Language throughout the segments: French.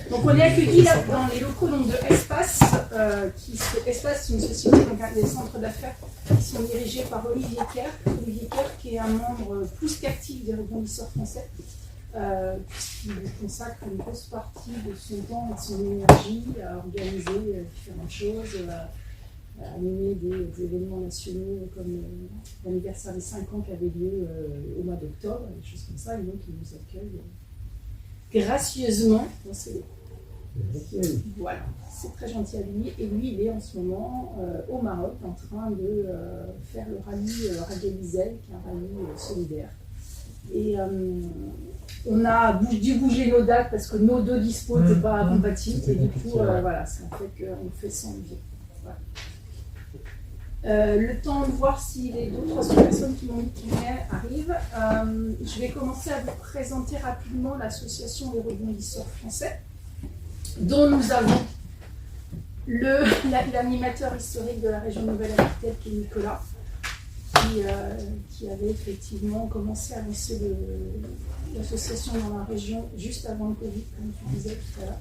Donc on est accueillis là dans les locaux donc, de Espace. Espace, c'est une société, donc des centres d'affaires qui sont dirigés par Olivier Kerr. Olivier Kerr qui est un membre plus qu'actif des rebondisseurs français, puisqu'il consacre une grosse partie de son temps et de son énergie à organiser différentes choses, à animer des événements nationaux comme l'anniversaire des 5 ans qui avait lieu au mois d'octobre, des choses comme ça, et donc il nous accueille gracieusement dans ces locaux. Voilà, c'est très gentil à lui. Et lui, il est en ce moment au Maroc en train de faire le rallye Ragalizel, qui est un rallye solidaire. Et on a dû bouger nos dates parce que nos deux dispos n'étaient pas compatibles. Et du coup, voilà, ça fait qu'on fait sans lui. Voilà. Le temps de voir si les d'autres personnes qui m'ont dit qu'ils arrivent. Je vais commencer à vous présenter rapidement l'association des rebondisseurs français, dont nous avons l'animateur historique de la région Nouvelle-Aquitaine, qui est Nicolas, qui avait effectivement commencé à lancer l'association dans la région juste avant le Covid, comme tu disais tout à l'heure.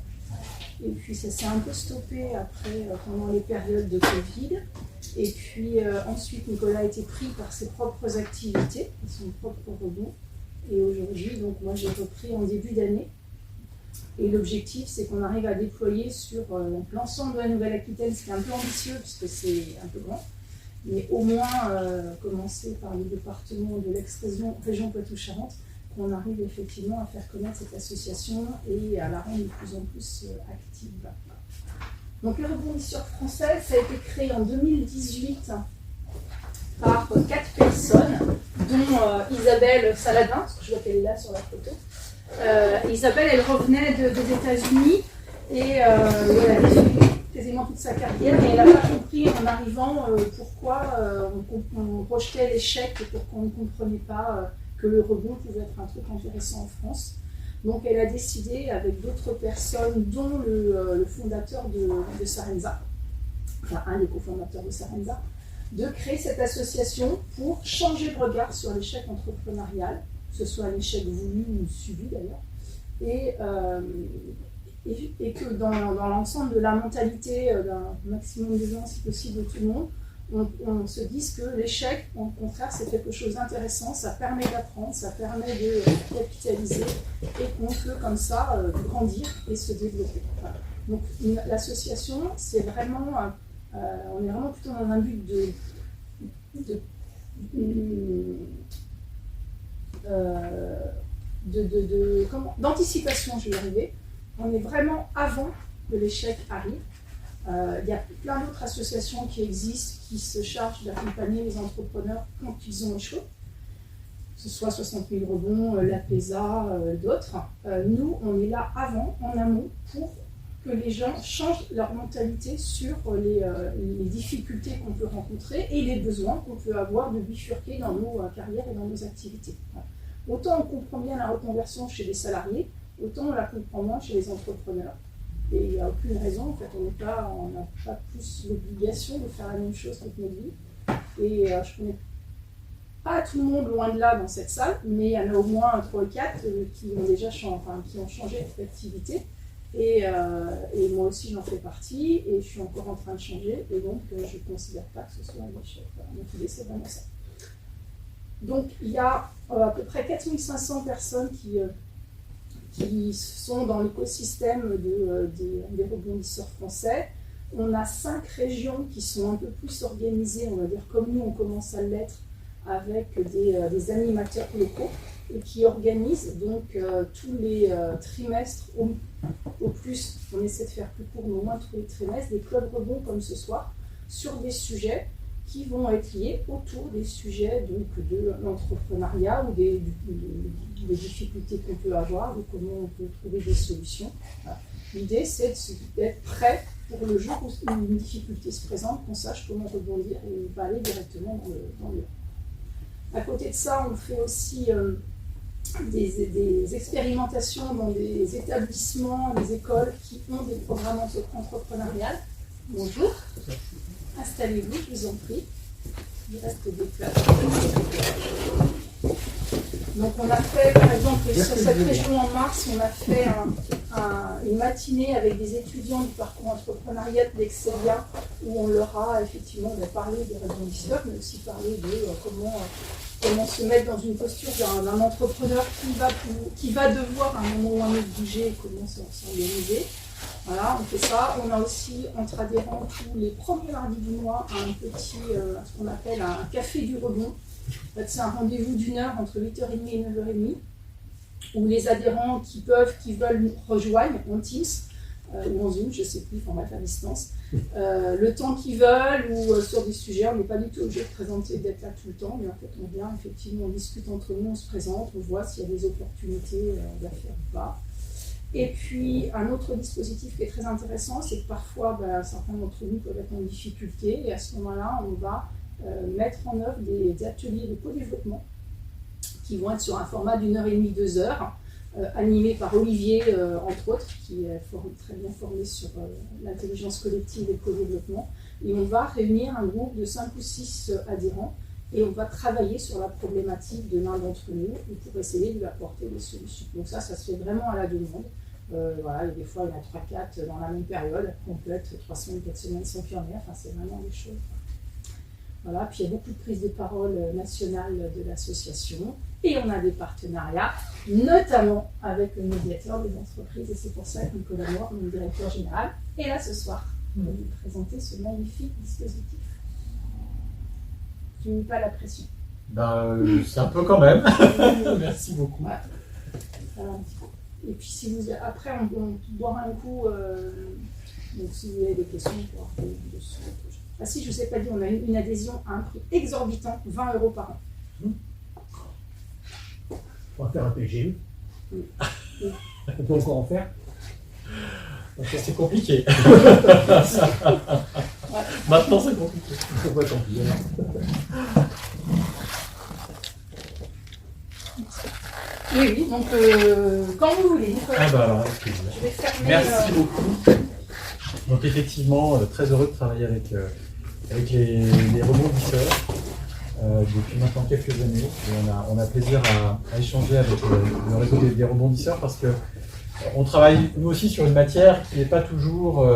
Et puis ça s'est un peu stoppé après, pendant les périodes de Covid. Et puis ensuite, Nicolas a été pris par ses propres activités, son propre rebond. Et aujourd'hui, donc moi j'ai repris en début d'année. Et l'objectif, c'est qu'on arrive à déployer sur l'ensemble de la Nouvelle-Aquitaine, ce qui est un peu ambitieux puisque c'est un peu grand, mais au moins commencer par les départements de l'ex-région Poitou-Charentes, qu'on arrive effectivement à faire connaître cette association et à la rendre de plus en plus active. Donc les rebondisseurs français, ça a été créé en 2018 par 4 personnes, dont Isabelle Saladin, parce que je vois qu'elle est là sur la photo. Isabelle, elle revenait des États-Unis et elle avait suivi quasiment toute sa carrière, et elle n'a pas compris en arrivant pourquoi on projetait l'échec et pourquoi on ne comprenait pas que le rebond pouvait être un truc intéressant en France. Donc elle a décidé, avec d'autres personnes, dont le fondateur de Sarenza, enfin un des cofondateurs de Sarenza, de créer cette association pour changer de regard sur l'échec entrepreneurial, que ce soit un échec voulu ou subi d'ailleurs, et que dans l'ensemble de la mentalité d'un maximum de gens, si possible de tout le monde, on se dise que l'échec, au contraire, c'est quelque chose d'intéressant, ça permet d'apprendre, ça permet de capitaliser, et qu'on peut comme ça grandir et se développer. Voilà. Donc l'association, c'est vraiment, on est vraiment plutôt dans un but d'anticipation, je vais y arriver. On est vraiment avant que l'échec arrive. Il y a plein d'autres associations qui existent, qui se chargent d'accompagner les entrepreneurs quand ils ont échoué, que ce soit 60 000 rebonds, l'APESA, d'autres. Nous, on est là avant, en amont, pour que les gens changent leur mentalité sur les difficultés qu'on peut rencontrer et les besoins qu'on peut avoir de bifurquer dans nos carrières et dans nos activités. Voilà. Autant on comprend bien la reconversion chez les salariés, autant on la comprend moins chez les entrepreneurs. Et il n'y a aucune raison, en fait, on n'a pas plus l'obligation de faire la même chose toute notre vie. Et je ne connais pas tout le monde loin de là dans cette salle, mais il y en a au moins 3 ou 4 qui ont déjà qui ont changé d'activité. Et moi aussi j'en fais partie, et je suis encore en train de changer, et donc je ne considère pas que ce soit un échec. Voilà. Donc l'idée, c'est vraiment ça. Donc il y a à peu près 4500 personnes qui sont dans l'écosystème des rebondisseurs français. On a 5 régions qui sont un peu plus organisées, on va dire comme nous, on commence à l'être, avec des animateurs locaux, et qui organisent donc tous les trimestres, au plus, on essaie de faire plus court, mais au moins tous les trimestres, des clubs rebonds comme ce soir, sur des sujets qui vont être liés autour des sujets donc, de l'entrepreneuriat ou des difficultés qu'on peut avoir, de comment on peut trouver des solutions. Voilà. L'idée, c'est d'être prêt pour le jour où une difficulté se présente, qu'on sache comment rebondir et aller directement dans le. À côté de ça, on fait aussi des expérimentations dans des établissements, des écoles qui ont des programmes entrepreneuriales. Bonjour. Installez-vous, je vous en prie. Il reste des places. Donc on a fait, par exemple, sur cette région en mars, on a fait une matinée avec des étudiants du parcours entrepreneuriat de l'Excelia où on leur a effectivement parlé des rebondisseurs, mais aussi parlé de comment se mettre dans une posture d'un entrepreneur qui va devoir à un moment ou à un autre bouger et comment s'organiser. Voilà, on fait ça. On a aussi entre adhérents tous les premiers mardis du mois ce qu'on appelle un café du rebond. En fait, c'est un rendez-vous d'une heure entre 8h30 et 9h30 où les adhérents qui veulent nous rejoignent en Teams ou en Zoom, je ne sais plus, en à distance, le temps qu'ils veulent ou sur des sujets. On n'est pas du tout obligé de présenter, d'être là tout le temps, mais en fait on vient, effectivement, on discute entre nous, on se présente, on voit s'il y a des opportunités d'affaires ou pas. Et puis un autre dispositif qui est très intéressant, c'est que parfois certains d'entre nous peuvent être en difficulté et à ce moment-là, on va mettre en œuvre des ateliers de co-développement qui vont être sur un format d'1h30, 2 heures, animé par Olivier, entre autres, qui est très bien formé sur l'intelligence collective et le co-développement. Et on va réunir un groupe de 5 ou 6 adhérents et on va travailler sur la problématique de l'un d'entre nous pour essayer de lui apporter des solutions. Donc ça se fait vraiment à la demande. Voilà, et des fois, il y en a 3-4 dans la même période. On peut être 3 semaines, 4 semaines sans qu'il y en ait. Enfin, c'est vraiment des choses. Voilà, puis il y a beaucoup de prises de parole nationales de l'association. Et on a des partenariats, notamment avec le médiateur des entreprises. Et c'est pour ça qu'on collabore, le directeur général. Et là, ce soir, on va vous présenter ce magnifique dispositif. Je n'ai pas la pression. C'est un peu quand même. Merci beaucoup. Ouais. Un petit peu. Et puis, après, on boira un coup. Donc, si vous avez des questions, on pourra revenir dessus. Ah si, je ne sais pas dire, on a une adhésion à un prix exorbitant, 20 € par an. On va faire un PGE. Oui. On peut encore en faire. C'est compliqué. Ouais. Maintenant, c'est compliqué. Pourquoi tant pis Oui, donc quand vous voulez. Alors, avec plaisir. Je vais fermer. Merci beaucoup. Donc effectivement, très heureux de travailler avec les rebondisseurs depuis maintenant quelques années. Et on a plaisir à échanger avec le réseau des rebondisseurs parce que on travaille nous aussi sur une matière qui n'est pas toujours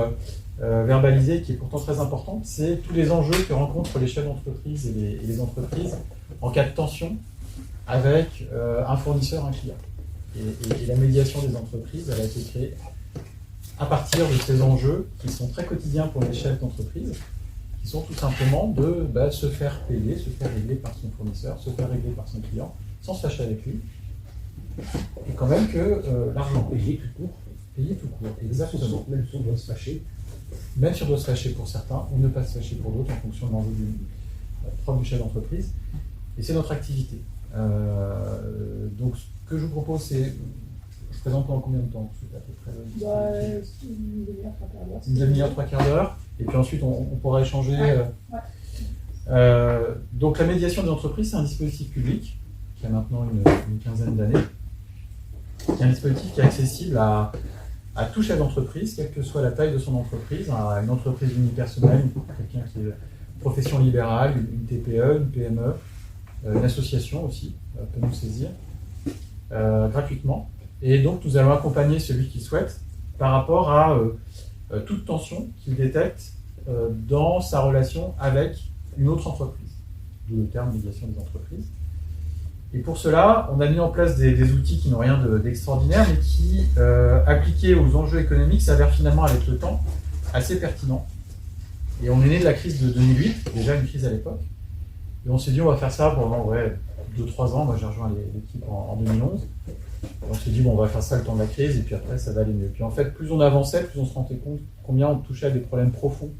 verbalisée, qui est pourtant très importante. C'est tous les enjeux que rencontrent les chefs d'entreprise et les entreprises en cas de tension avec un fournisseur, un client. Et la médiation des entreprises, elle a été créée à partir de ces enjeux qui sont très quotidiens pour les chefs d'entreprise, qui sont tout simplement de se faire payer, se faire régler par son fournisseur, se faire régler par son client, sans se fâcher avec lui. Et quand même que l'argent Payer tout court. Payer tout court, exactement. Même si on doit se fâcher. Même si on doit se fâcher pour certains, ou ne pas se fâcher pour d'autres, en fonction de l'enjeu propre du chef d'entreprise. Et c'est notre activité. Donc ce que je vous propose, c'est... Je présente pendant combien de temps? À peu près, Une demi-heure, 3 quarts d'heure. Une demi-heure, 3 quarts d'heure. Et puis ensuite, on pourra échanger. Ouais. Donc la médiation des entreprises, c'est un dispositif public qui a maintenant une quinzaine d'années. C'est un dispositif qui est accessible à tout chef d'entreprise, quelle que soit la taille de son entreprise, à une entreprise unipersonnelle, quelqu'un qui est profession libérale, une TPE, une PME, une association aussi peut nous saisir gratuitement. Et donc nous allons accompagner celui qui souhaite par rapport à toute tension qu'il détecte dans sa relation avec une autre entreprise, d'où le terme médiation des entreprises. Et pour cela, on a mis en place des outils qui n'ont rien d'extraordinaire, mais qui, appliqués aux enjeux économiques, s'avèrent finalement avec le temps assez pertinents. Et on est né de la crise de 2008, déjà une crise à l'époque, et on s'est dit on va faire ça pendant 2-3 ans. Moi j'ai rejoint l'équipe en 2011. Et on s'est dit on va faire ça le temps de la crise, et puis après ça va aller mieux. Puis en fait, plus on avançait, plus on se rendait compte combien on touchait à des problèmes profonds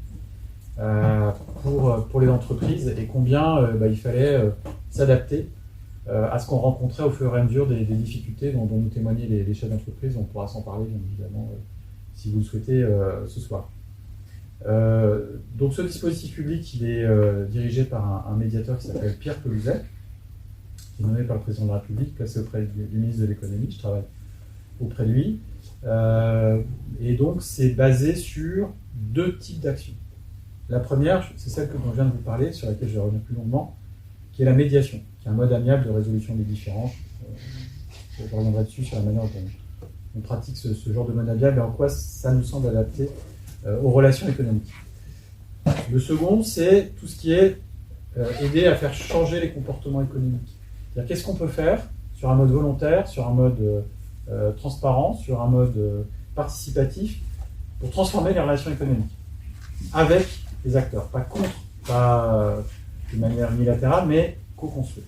pour les entreprises, et combien il fallait s'adapter à ce qu'on rencontrait au fur et à mesure des difficultés dont nous témoignaient les chefs d'entreprise. On pourra s'en parler bien évidemment si vous le souhaitez ce soir. Donc ce dispositif public, il est dirigé par un médiateur qui s'appelle Pierre Pelouzet, qui est nommé par le président de la République, placé auprès du ministre de l'économie. Je travaille auprès de lui. Et donc c'est basé sur 2 types d'actions. La première, c'est celle dont je viens de vous parler, sur laquelle je vais revenir plus longuement, qui est la médiation, qui est un mode amiable de résolution des différends. Je reviendrai dessus sur la manière dont on pratique ce genre de mode amiable et en quoi ça nous semble adapté aux relations économiques. Le second, c'est tout ce qui est aider à faire changer les comportements économiques. C'est-à-dire qu'est-ce qu'on peut faire sur un mode volontaire, sur un mode transparent, sur un mode participatif, pour transformer les relations économiques avec les acteurs, pas contre, pas de manière unilatérale, mais co-construite.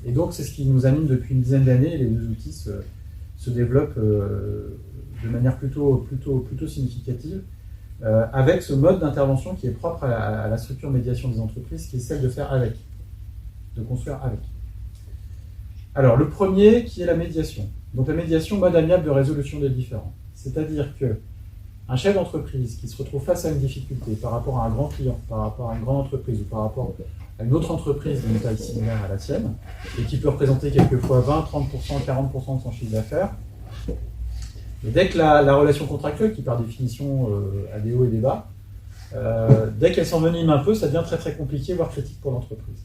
Et donc c'est ce qui nous anime depuis une dizaine d'années, et les deux outils se développent de manière plutôt significative, avec ce mode d'intervention qui est propre à la structure médiation des entreprises, qui est celle de faire avec, de construire avec. Alors le premier qui est la médiation. Donc la médiation, mode amiable de résolution des différends. C'est-à-dire que un chef d'entreprise qui se retrouve face à une difficulté par rapport à un grand client, par rapport à une grande entreprise ou par rapport à une autre entreprise d'une taille similaire à la sienne, et qui peut représenter quelquefois 20, 30%, 40% de son chiffre d'affaires, et dès que la relation contractuelle, qui par définition a des hauts et des bas, dès qu'elle s'envenime un peu, ça devient très très compliqué, voire critique pour l'entreprise.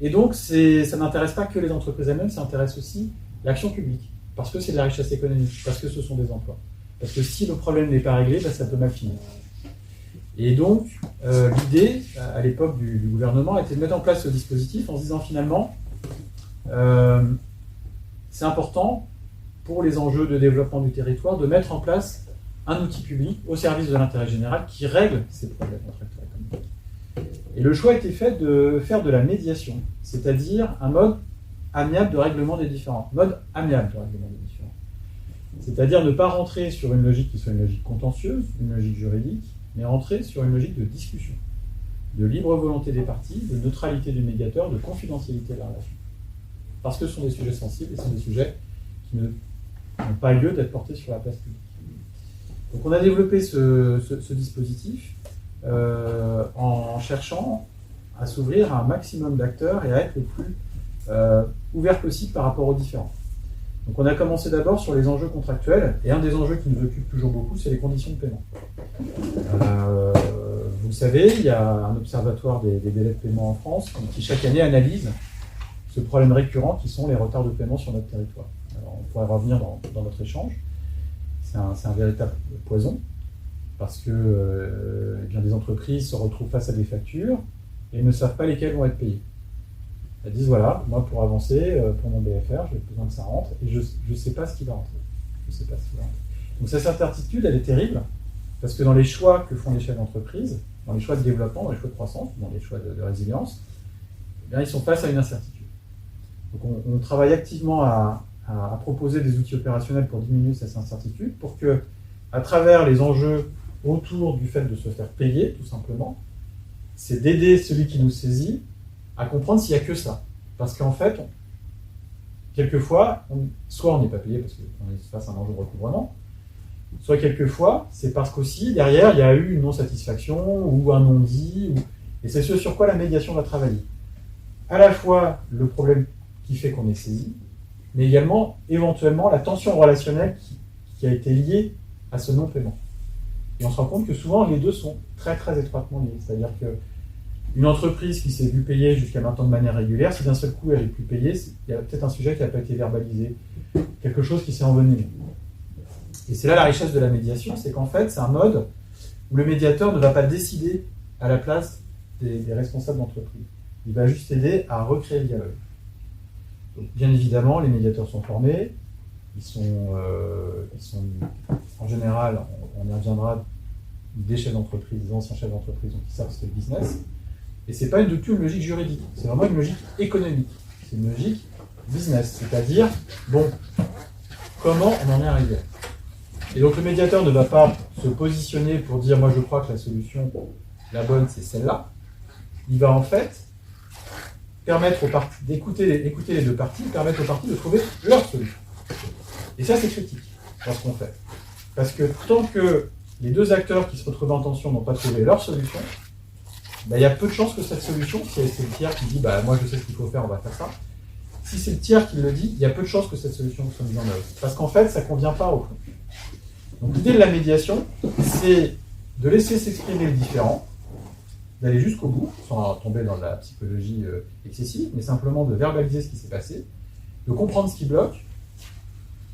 Et donc ça n'intéresse pas que les entreprises elles-mêmes, ça intéresse aussi l'action publique, parce que c'est de la richesse économique, parce que ce sont des emplois. Parce que si le problème n'est pas réglé, ça peut mal finir. Et donc, l'idée, à l'époque du gouvernement, était de mettre en place ce dispositif en se disant finalement, c'est important pour les enjeux de développement du territoire de mettre en place un outil public au service de l'intérêt général qui règle ces problèmes contractuels économiques. Et le choix a été fait de faire de la médiation, c'est-à-dire un mode amiable de règlement des différends. Mode amiable de règlement des différends. C'est-à-dire ne pas rentrer sur une logique qui soit une logique contentieuse, une logique juridique, mais rentrer sur une logique de discussion, de libre volonté des parties, de neutralité du médiateur, de confidentialité de la relation. Parce que ce sont des sujets sensibles et ce sont des sujets qui n'ont pas lieu d'être portés sur la place publique. Donc on a développé ce dispositif en cherchant à s'ouvrir à un maximum d'acteurs et à être le plus ouvert possible par rapport aux différents. Donc on a commencé d'abord sur les enjeux contractuels, et un des enjeux qui nous occupe toujours beaucoup, c'est les conditions de paiement. Vous le savez, il y a un observatoire des délais de paiement en France qui chaque année analyse ce problème récurrent qui sont les retards de paiement sur notre territoire. Alors, on pourrait revenir dans notre échange. C'est un véritable poison, parce que bien des entreprises se retrouvent face à des factures et ne savent pas lesquelles vont être payées. Elles disent voilà, moi pour avancer, pour mon BFR, j'ai besoin que ça rentre, et je ne sais pas ce qui va rentrer. Je sais pas ce qui va rentrer. Donc cette incertitude, elle est terrible, parce que dans les choix que font les chefs d'entreprise, dans les choix de développement, dans les choix de croissance, dans les choix de résilience, eh bien, ils sont face à une incertitude. Donc on travaille activement à proposer des outils opérationnels pour diminuer cette incertitude, pour que, à travers les enjeux autour du fait de se faire payer, tout simplement, c'est d'aider celui qui nous saisit à comprendre s'il n'y a que ça. Parce qu'en fait, quelquefois, soit on n'est pas payé parce qu'on est face à un enjeu de recouvrement, soit quelquefois, c'est parce qu'aussi, derrière, il y a eu une non-satisfaction ou un non-dit, et c'est ce sur quoi la médiation va travailler. À la fois le problème qui fait qu'on est saisi, mais également, éventuellement, la tension relationnelle qui a été liée à ce non-paiement. Et on se rend compte que souvent, les deux sont très, très étroitement liés. C'est-à-dire qu'une entreprise qui s'est vue payer jusqu'à maintenant de manière régulière, si d'un seul coup elle n'est plus payée, il y a peut-être un sujet qui n'a pas été verbalisé, quelque chose qui s'est envenimé. Et c'est là la richesse de la médiation, c'est qu'en fait, c'est un mode où le médiateur ne va pas décider à la place des responsables d'entreprise. Il va juste aider à recréer le dialogue. Donc, bien évidemment, les médiateurs sont formés, ils sont en général, on y reviendra, des chefs d'entreprise, des anciens chefs d'entreprise, donc ils savent ce qu'est le business. Et ce n'est pas du tout une logique juridique, c'est vraiment une logique économique, c'est une logique business, c'est-à-dire, bon, comment on en est arrivé. Et donc le médiateur ne va pas se positionner pour dire, moi je crois que la solution, la bonne, c'est celle-là. Il va en fait permettre aux parties d'écouter les deux parties, permettre aux parties de trouver leur solution. Et ça, c'est critique dans ce qu'on fait. Parce que tant que les deux acteurs qui se retrouvent en tension n'ont pas trouvé leur solution, il y a peu de chances que cette solution, si c'est le tiers qui dit moi je sais ce qu'il faut faire, on va faire ça, si c'est le tiers qui le dit, il y a peu de chances que cette solution soit mise en œuvre. Parce qu'en fait, ça ne convient pas au fond. Donc l'idée de la médiation, c'est de laisser s'exprimer le différent, d'aller jusqu'au bout, sans tomber dans la psychologie excessive, mais simplement de verbaliser ce qui s'est passé, de comprendre ce qui bloque,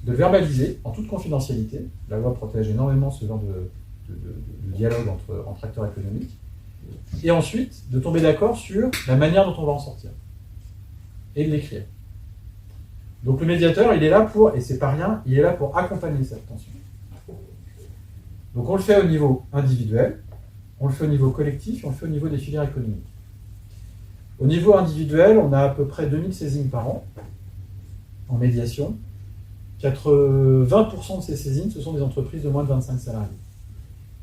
de le verbaliser en toute confidentialité. La loi protège énormément ce genre de dialogue entre acteurs économiques. Et ensuite, de tomber d'accord sur la manière dont on va en sortir. Et de l'écrire. Donc le médiateur, il est là pour, et c'est pas rien, il est là pour accompagner cette tension. Donc on le fait au niveau individuel, on le fait au niveau collectif, et on le fait au niveau des filières économiques. Au niveau individuel, on a à peu près 2000 saisines par an en médiation. 20% de ces saisines, ce sont des entreprises de moins de 25 salariés.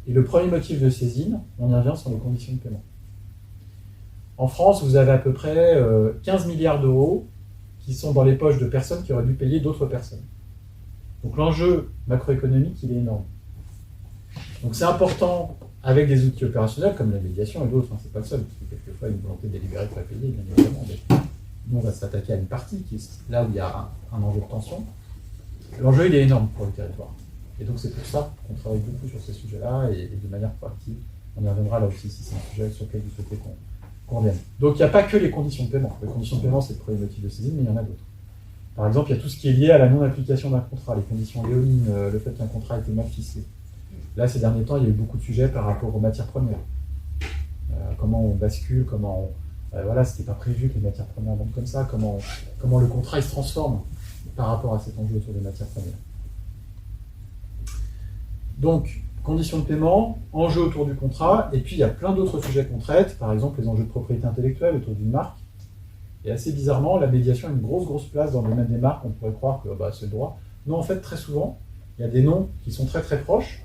Et le premier motif de saisine, on y revient, sont les conditions de paiement. En France, vous avez à peu près 15 milliards d'euros qui sont dans les poches de personnes qui auraient dû payer d'autres personnes. Donc l'enjeu macroéconomique, il est énorme. Donc c'est important, avec des outils opérationnels comme la médiation et d'autres, c'est pas le seul, parce que quelquefois il y a une volonté délibérée de ne pas payer, bien évidemment, mais nous on va s'attaquer à une partie, qui est là où il y a un enjeu de tension. L'enjeu, il est énorme pour le territoire. Et donc c'est pour ça qu'on travaille beaucoup sur ces sujets-là, et de manière proactive. On y reviendra là aussi, si c'est un sujet sur lequel vous souhaitez qu'on revienne. Donc il n'y a pas que les conditions de paiement. Les conditions de paiement, c'est le premier motif de saisine, mais il y en a d'autres. Par exemple, il y a tout ce qui est lié à la non-application d'un contrat, les conditions léonines, le fait qu'un contrat ait été mal ficelé. Là, ces derniers temps, il y a eu beaucoup de sujets par rapport aux matières premières. Comment on bascule, comment on... voilà, c'était pas prévu que les matières premières vont comme ça, comment le contrat il se transforme par rapport à cet enjeu autour des matières premières. Donc, conditions de paiement, enjeux autour du contrat, et puis il y a plein d'autres sujets qu'on traite, par exemple les enjeux de propriété intellectuelle autour d'une marque. Et assez bizarrement, la médiation a une grosse place dans le domaine des marques. On pourrait croire que c'est le droit. Non, en fait, très souvent, il y a des noms qui sont très très proches,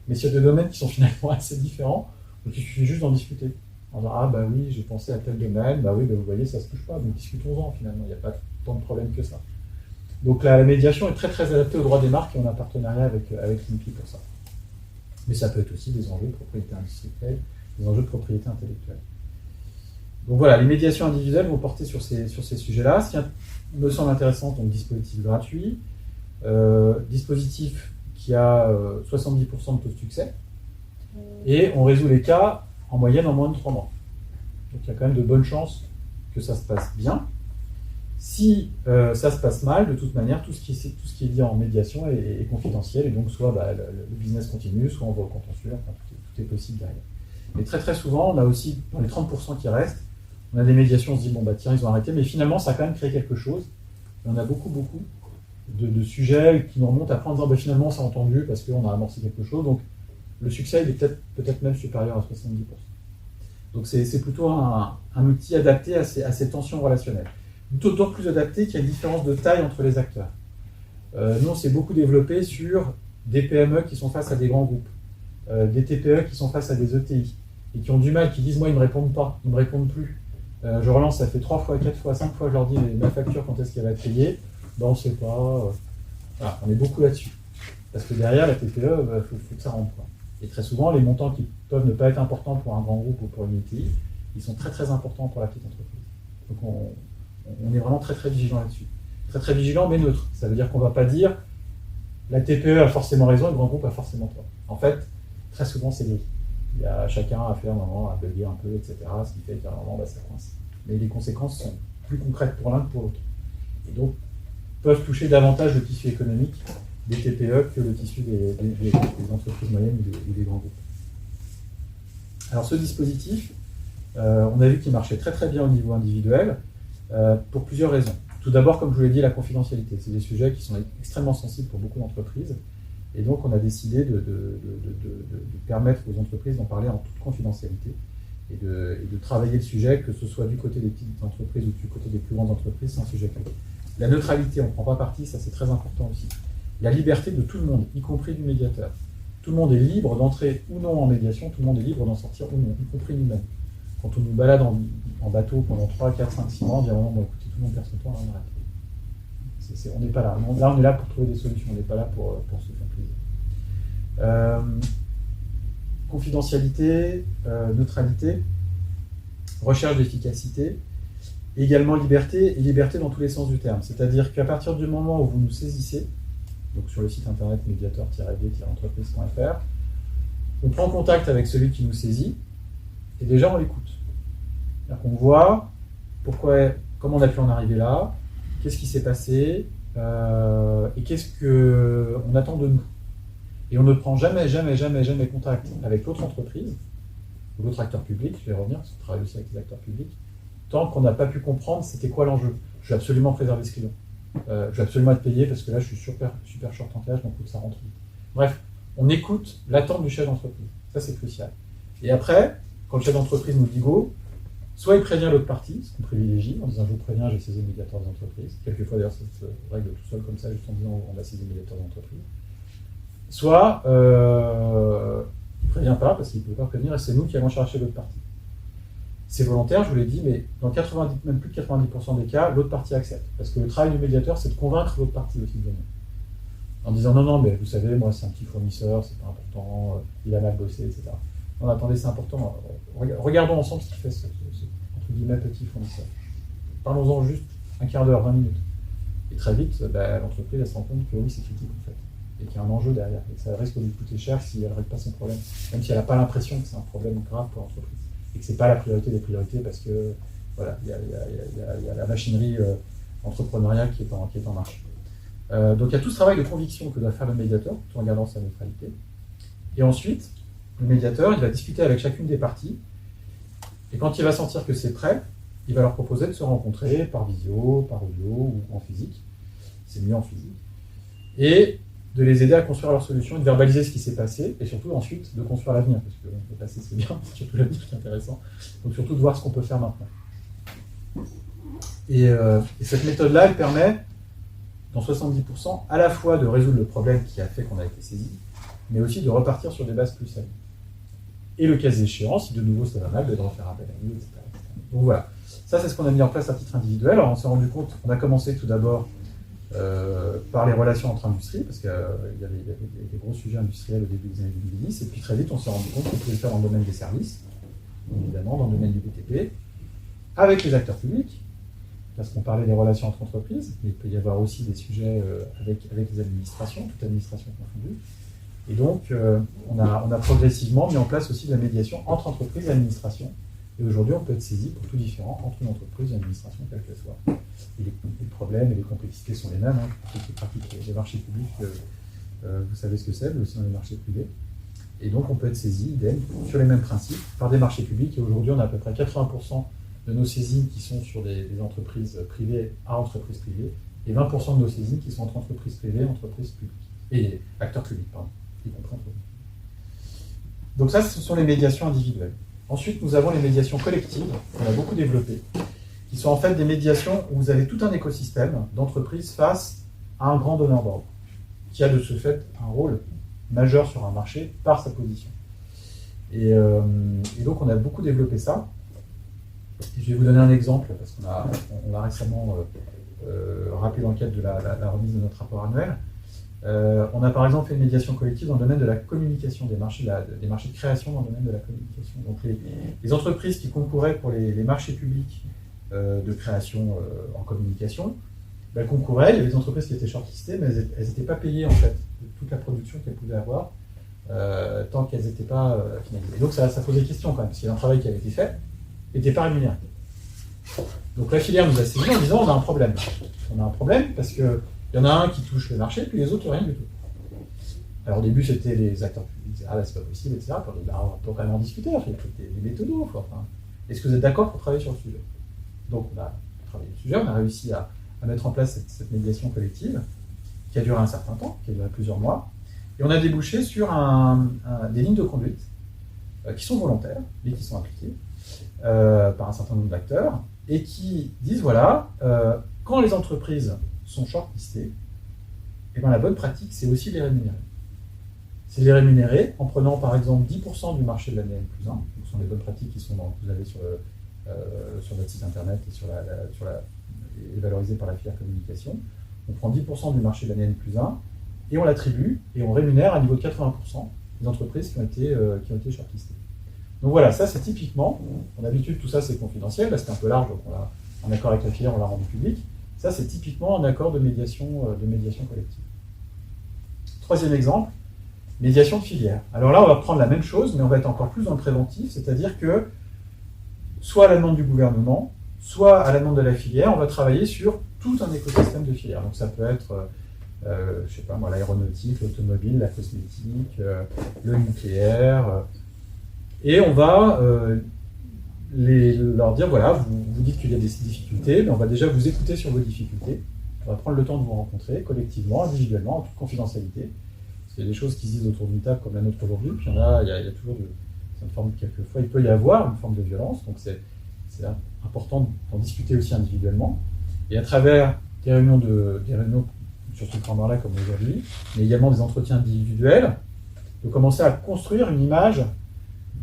mais il y a des domaines qui sont finalement assez différents, donc il suffit juste d'en discuter. En disant, ah bah oui, j'ai pensé à tel domaine, bah oui, bah vous voyez, ça se touche pas, donc discutons-en finalement, il n'y a pas tant de problèmes que ça. Donc la médiation est très très adaptée au droit des marques et on a un partenariat avec l'INPI pour ça. Mais ça peut être aussi des enjeux de propriété industrielle, des enjeux de propriété intellectuelle. Donc voilà, les médiations individuelles vont porter sur ces sujets-là. Ce qui me semble intéressant, donc dispositif gratuit, dispositif qui a 70% de taux de succès, et on résout les cas en moyenne en moins de 3 mois. Donc il y a quand même de bonnes chances que ça se passe bien. Si ça se passe mal, de toute manière, tout ce qui est dit en médiation est confidentiel, et donc soit le business continue, soit on va au contentieux, enfin, tout est possible derrière. Mais très très souvent, on a aussi, dans les 30% qui restent, on a des médiations, on se dit, bon bah tiens, ils ont arrêté, mais finalement, ça a quand même créé quelque chose. Et on a beaucoup de sujets qui nous remontent après en disant, bah, finalement, on s'est entendu parce qu'on a amorcé quelque chose, donc le succès, il est peut-être même supérieur à 70%. Donc c'est plutôt un outil adapté à ces tensions relationnelles. D'autant plus adapté qu'il y a une différence de taille entre les acteurs. Nous, on s'est beaucoup développé sur des PME qui sont face à des grands groupes, des TPE qui sont face à des ETI, et qui ont du mal, qui disent, moi, ils ne me répondent pas, ils ne me répondent plus. Je relance, ça fait 3 fois, 4 fois, 5 fois, je leur dis, ma facture, quand est-ce qu'elle va être payée? Ben, on ne sait pas. Voilà, on est beaucoup là-dessus. Parce que derrière, la TPE, il faut que ça rentre, quoi. Et très souvent, les montants qui peuvent ne pas être importants pour un grand groupe ou pour une ETI, ils sont très très importants pour la petite entreprise. Donc on est vraiment très très vigilant là-dessus. Très très vigilant, mais neutre. Ça veut dire qu'on ne va pas dire la TPE a forcément raison et le grand groupe a forcément tort. En fait, très souvent, c'est gris. Il y a chacun à faire un moment, à bugger un peu, etc. Ce qui fait qu'à un moment, ça coince. Mais les conséquences sont plus concrètes pour l'un que pour l'autre. Et donc, peuvent toucher davantage le tissu économique des TPE que le tissu des entreprises moyennes ou des grands groupes. Alors ce dispositif, on a vu qu'il marchait très très bien au niveau individuel pour plusieurs raisons. Tout d'abord, comme je vous l'ai dit, la confidentialité. C'est des sujets qui sont extrêmement sensibles pour beaucoup d'entreprises. Et donc on a décidé de permettre aux entreprises d'en parler en toute confidentialité et de travailler le sujet, que ce soit du côté des petites entreprises ou du côté des plus grandes entreprises, c'est un sujet clé. La neutralité, on ne prend pas parti, ça c'est très important aussi. La liberté de tout le monde, y compris du médiateur. Tout le monde est libre d'entrer ou non en médiation, tout le monde est libre d'en sortir ou non, y compris nous-mêmes. Quand on nous balade en bateau pendant 3, 4, 5, 6 mois, on dit vraiment, écoutez, tout le monde perd son temps, on arrête. On n'est pas là. Là, on est là pour trouver des solutions, on n'est pas là pour se faire plaisir. Confidentialité, neutralité, recherche d'efficacité, également liberté, et liberté dans tous les sens du terme. C'est-à-dire qu'à partir du moment où vous nous saisissez, donc sur le site internet mediator-d-entreprise.fr, on prend contact avec celui qui nous saisit, et déjà on l'écoute. C'est-à-dire qu'on voit comment on a pu en arriver là, qu'est-ce qui s'est passé, et qu'est-ce qu'on attend de nous. Et on ne prend jamais contact avec l'autre entreprise, ou l'autre acteur public, je vais revenir, parce qu'on travaille aussi avec les acteurs publics, tant qu'on n'a pas pu comprendre c'était quoi l'enjeu. Je vais absolument préserver ce client. Je vais absolument être payé parce que là je suis super short en cash, donc il faut que ça rentre vite. Bref, on écoute l'attente du chef d'entreprise. Ça c'est crucial. Et après, quand le chef d'entreprise nous dit go, soit il prévient l'autre partie, ce qu'on privilégie, en disant je vous préviens, j'ai saisi le médiateur des entreprises. Quelquefois d'ailleurs ça se règle tout seul comme ça, juste en disant on a saisi le médiateur des entreprises. Soit il ne prévient pas parce qu'il ne peut pas prévenir et c'est nous qui allons chercher l'autre partie. C'est volontaire, je vous l'ai dit, mais dans même plus de 90% des cas, l'autre partie accepte. Parce que le travail du médiateur, c'est de convaincre l'autre partie aussi de venir. En disant non, mais vous savez, moi c'est un petit fournisseur, c'est pas important, il a mal bossé, etc. Non, attendez, c'est important. Regardons ensemble ce qu'il fait, ce entre guillemets petit fournisseur. Parlons-en juste un quart d'heure, 20 minutes. Et très vite, l'entreprise elle se rend compte que oui, c'est critique en fait. Et qu'il y a un enjeu derrière. Et que ça risque de lui coûter cher si elle ne règle pas son problème. Même si elle n'a pas l'impression que c'est un problème grave pour l'entreprise. Et que ce n'est pas la priorité des priorités parce que voilà, il y a la machinerie entrepreneuriale qui est en marche. Donc il y a tout ce travail de conviction que doit faire le médiateur tout en regardant sa neutralité. Et ensuite, le médiateur, il va discuter avec chacune des parties. Et quand il va sentir que c'est prêt, il va leur proposer de se rencontrer par visio, par audio ou en physique. C'est mieux en physique. Et de les aider à construire leur solution, de verbaliser ce qui s'est passé, et surtout ensuite de construire l'avenir, parce que le passé c'est bien, c'est surtout l'avenir qui est intéressant, donc surtout de voir ce qu'on peut faire maintenant. Et cette méthode-là, elle permet, dans 70%, à la fois de résoudre le problème qui a fait qu'on a été saisi, mais aussi de repartir sur des bases plus saines. Et le cas échéant, si de nouveau ça va mal, de refaire appel à nous, etc. Donc voilà, ça c'est ce qu'on a mis en place à titre individuel. Alors on s'est rendu compte, on a commencé tout d'abord par les relations entre industries, parce qu'il y avait des gros sujets industriels au début des années 2010, et puis très vite on s'est rendu compte qu'on pouvait le faire dans le domaine des services, évidemment dans le domaine du BTP, avec les acteurs publics, parce qu'on parlait des relations entre entreprises, mais il peut y avoir aussi des sujets avec les administrations, toute administration confondue. Et donc on a progressivement mis en place aussi de la médiation entre entreprises et administrations. Et aujourd'hui, on peut être saisi pour tout différent entre une entreprise et une administration, quelle qu'elle soit. Et les problèmes et les complexités sont les mêmes. Hein. Pour ceux qui pratiquent les marchés publics, vous savez ce que c'est, mais aussi dans les marchés privés. Et donc, on peut être saisi, idem, sur les mêmes principes, par des marchés publics. Et aujourd'hui, on a à peu près 80% de nos saisines qui sont sur des entreprises privées à entreprises privées, et 20% de nos saisines qui sont entre entreprises privées et entreprises publiques. Et acteurs publics, pardon, y compris entre eux. Donc ça, ce sont les médiations individuelles. Ensuite, nous avons les médiations collectives, qu'on a beaucoup développées, qui sont en fait des médiations où vous avez tout un écosystème d'entreprises face à un grand donneur d'ordre, qui a de ce fait un rôle majeur sur un marché par sa position. Et donc, on a beaucoup développé ça. Et je vais vous donner un exemple, parce qu'on l'a récemment rappelé dans le cadre de la remise de notre rapport annuel. On a par exemple fait une médiation collective dans le domaine de la communication, des marchés de création dans le domaine de la communication. Donc les entreprises qui concouraient pour les marchés publics de création en communication, concouraient, il y avait des entreprises qui étaient shortlistées, mais elles n'étaient pas payées en fait de toute la production qu'elles pouvaient avoir tant qu'elles n'étaient pas finalisées. Et donc ça posait question quand même, parce qu'il y a un travail qui avait été fait, n'était pas rémunéré. Donc la filière nous a saisi en disant on a un problème. On a un problème parce que il y en a un qui touche le marché, puis les autres, rien du tout. Alors au début, c'était les acteurs publics qui disaient « Ah, c'est pas possible, etc. » Puis on dit on peut quand même en discuter, il faut des méthodos. Est-ce que vous êtes d'accord pour travailler sur le sujet? Donc on a travaillé sur le sujet, on a réussi à mettre en place cette médiation collective, qui a duré un certain temps, qui a duré plusieurs mois, et on a débouché sur des lignes de conduite qui sont volontaires, mais qui sont appliquées par un certain nombre d'acteurs, et qui disent, voilà, quand les entreprises sont shortlistées, et la bonne pratique, c'est aussi de les rémunérer. C'est de les rémunérer en prenant par exemple 10% du marché de l'année N+1, donc ce sont les bonnes pratiques qui sont que vous avez sur votre site internet et valorisées par la filière communication. On prend 10% du marché de l'année N+1 et on l'attribue et on rémunère à niveau de 80% les entreprises qui ont été shortlistées. Donc voilà, ça c'est typiquement, d'habitude tout ça c'est confidentiel, là c'était un peu large, donc on l'a, en accord avec la filière, on l'a rendu public. Ça, c'est typiquement un accord de médiation collective. Troisième exemple, médiation de filière. Alors là, on va prendre la même chose, mais on va être encore plus dans le préventif, c'est-à-dire que, soit à la demande du gouvernement, soit à la demande de la filière, on va travailler sur tout un écosystème de filières. Donc ça peut être, je sais pas moi, l'aéronautique, l'automobile, la cosmétique, le nucléaire, et on va leur dire, voilà, vous dites qu'il y a des difficultés, mais on va déjà vous écouter sur vos difficultés, on va prendre le temps de vous rencontrer collectivement, individuellement, en toute confidentialité. Parce qu'il y a des choses qui se disent autour d'une table comme la nôtre aujourd'hui, puis il y a toujours une forme, quelquefois, il peut y avoir une forme de violence, donc c'est important d'en discuter aussi individuellement. Et à travers des réunions sur ce format-là comme aujourd'hui, mais également des entretiens individuels, de commencer à construire une image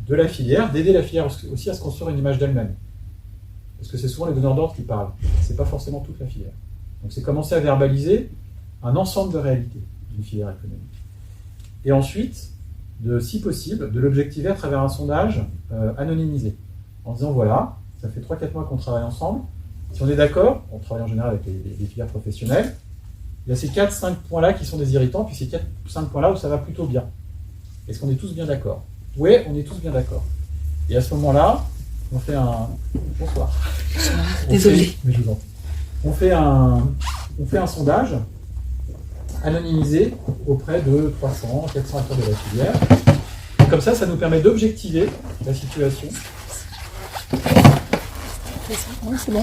de la filière, d'aider la filière aussi à se construire une image d'elle-même. Parce que c'est souvent les donneurs d'ordre qui parlent, c'est pas forcément toute la filière. Donc c'est commencer à verbaliser un ensemble de réalités d'une filière économique. Et ensuite, si possible, de l'objectiver à travers un sondage anonymisé, en disant voilà, ça fait 3-4 mois qu'on travaille ensemble, si on est d'accord, on travaille en général avec les filières professionnelles, il y a ces 4-5 points-là qui sont des irritants, puis ces 4-5 points-là où ça va plutôt bien. Est-ce qu'on est tous bien d'accord? Oui, on est tous bien d'accord. Et à ce moment-là, on fait un... Bonsoir. Désolé. Mais je vous en prie. On fait un sondage anonymisé auprès de 300, 400 acteurs de la filière. Et comme ça nous permet d'objectiver la situation.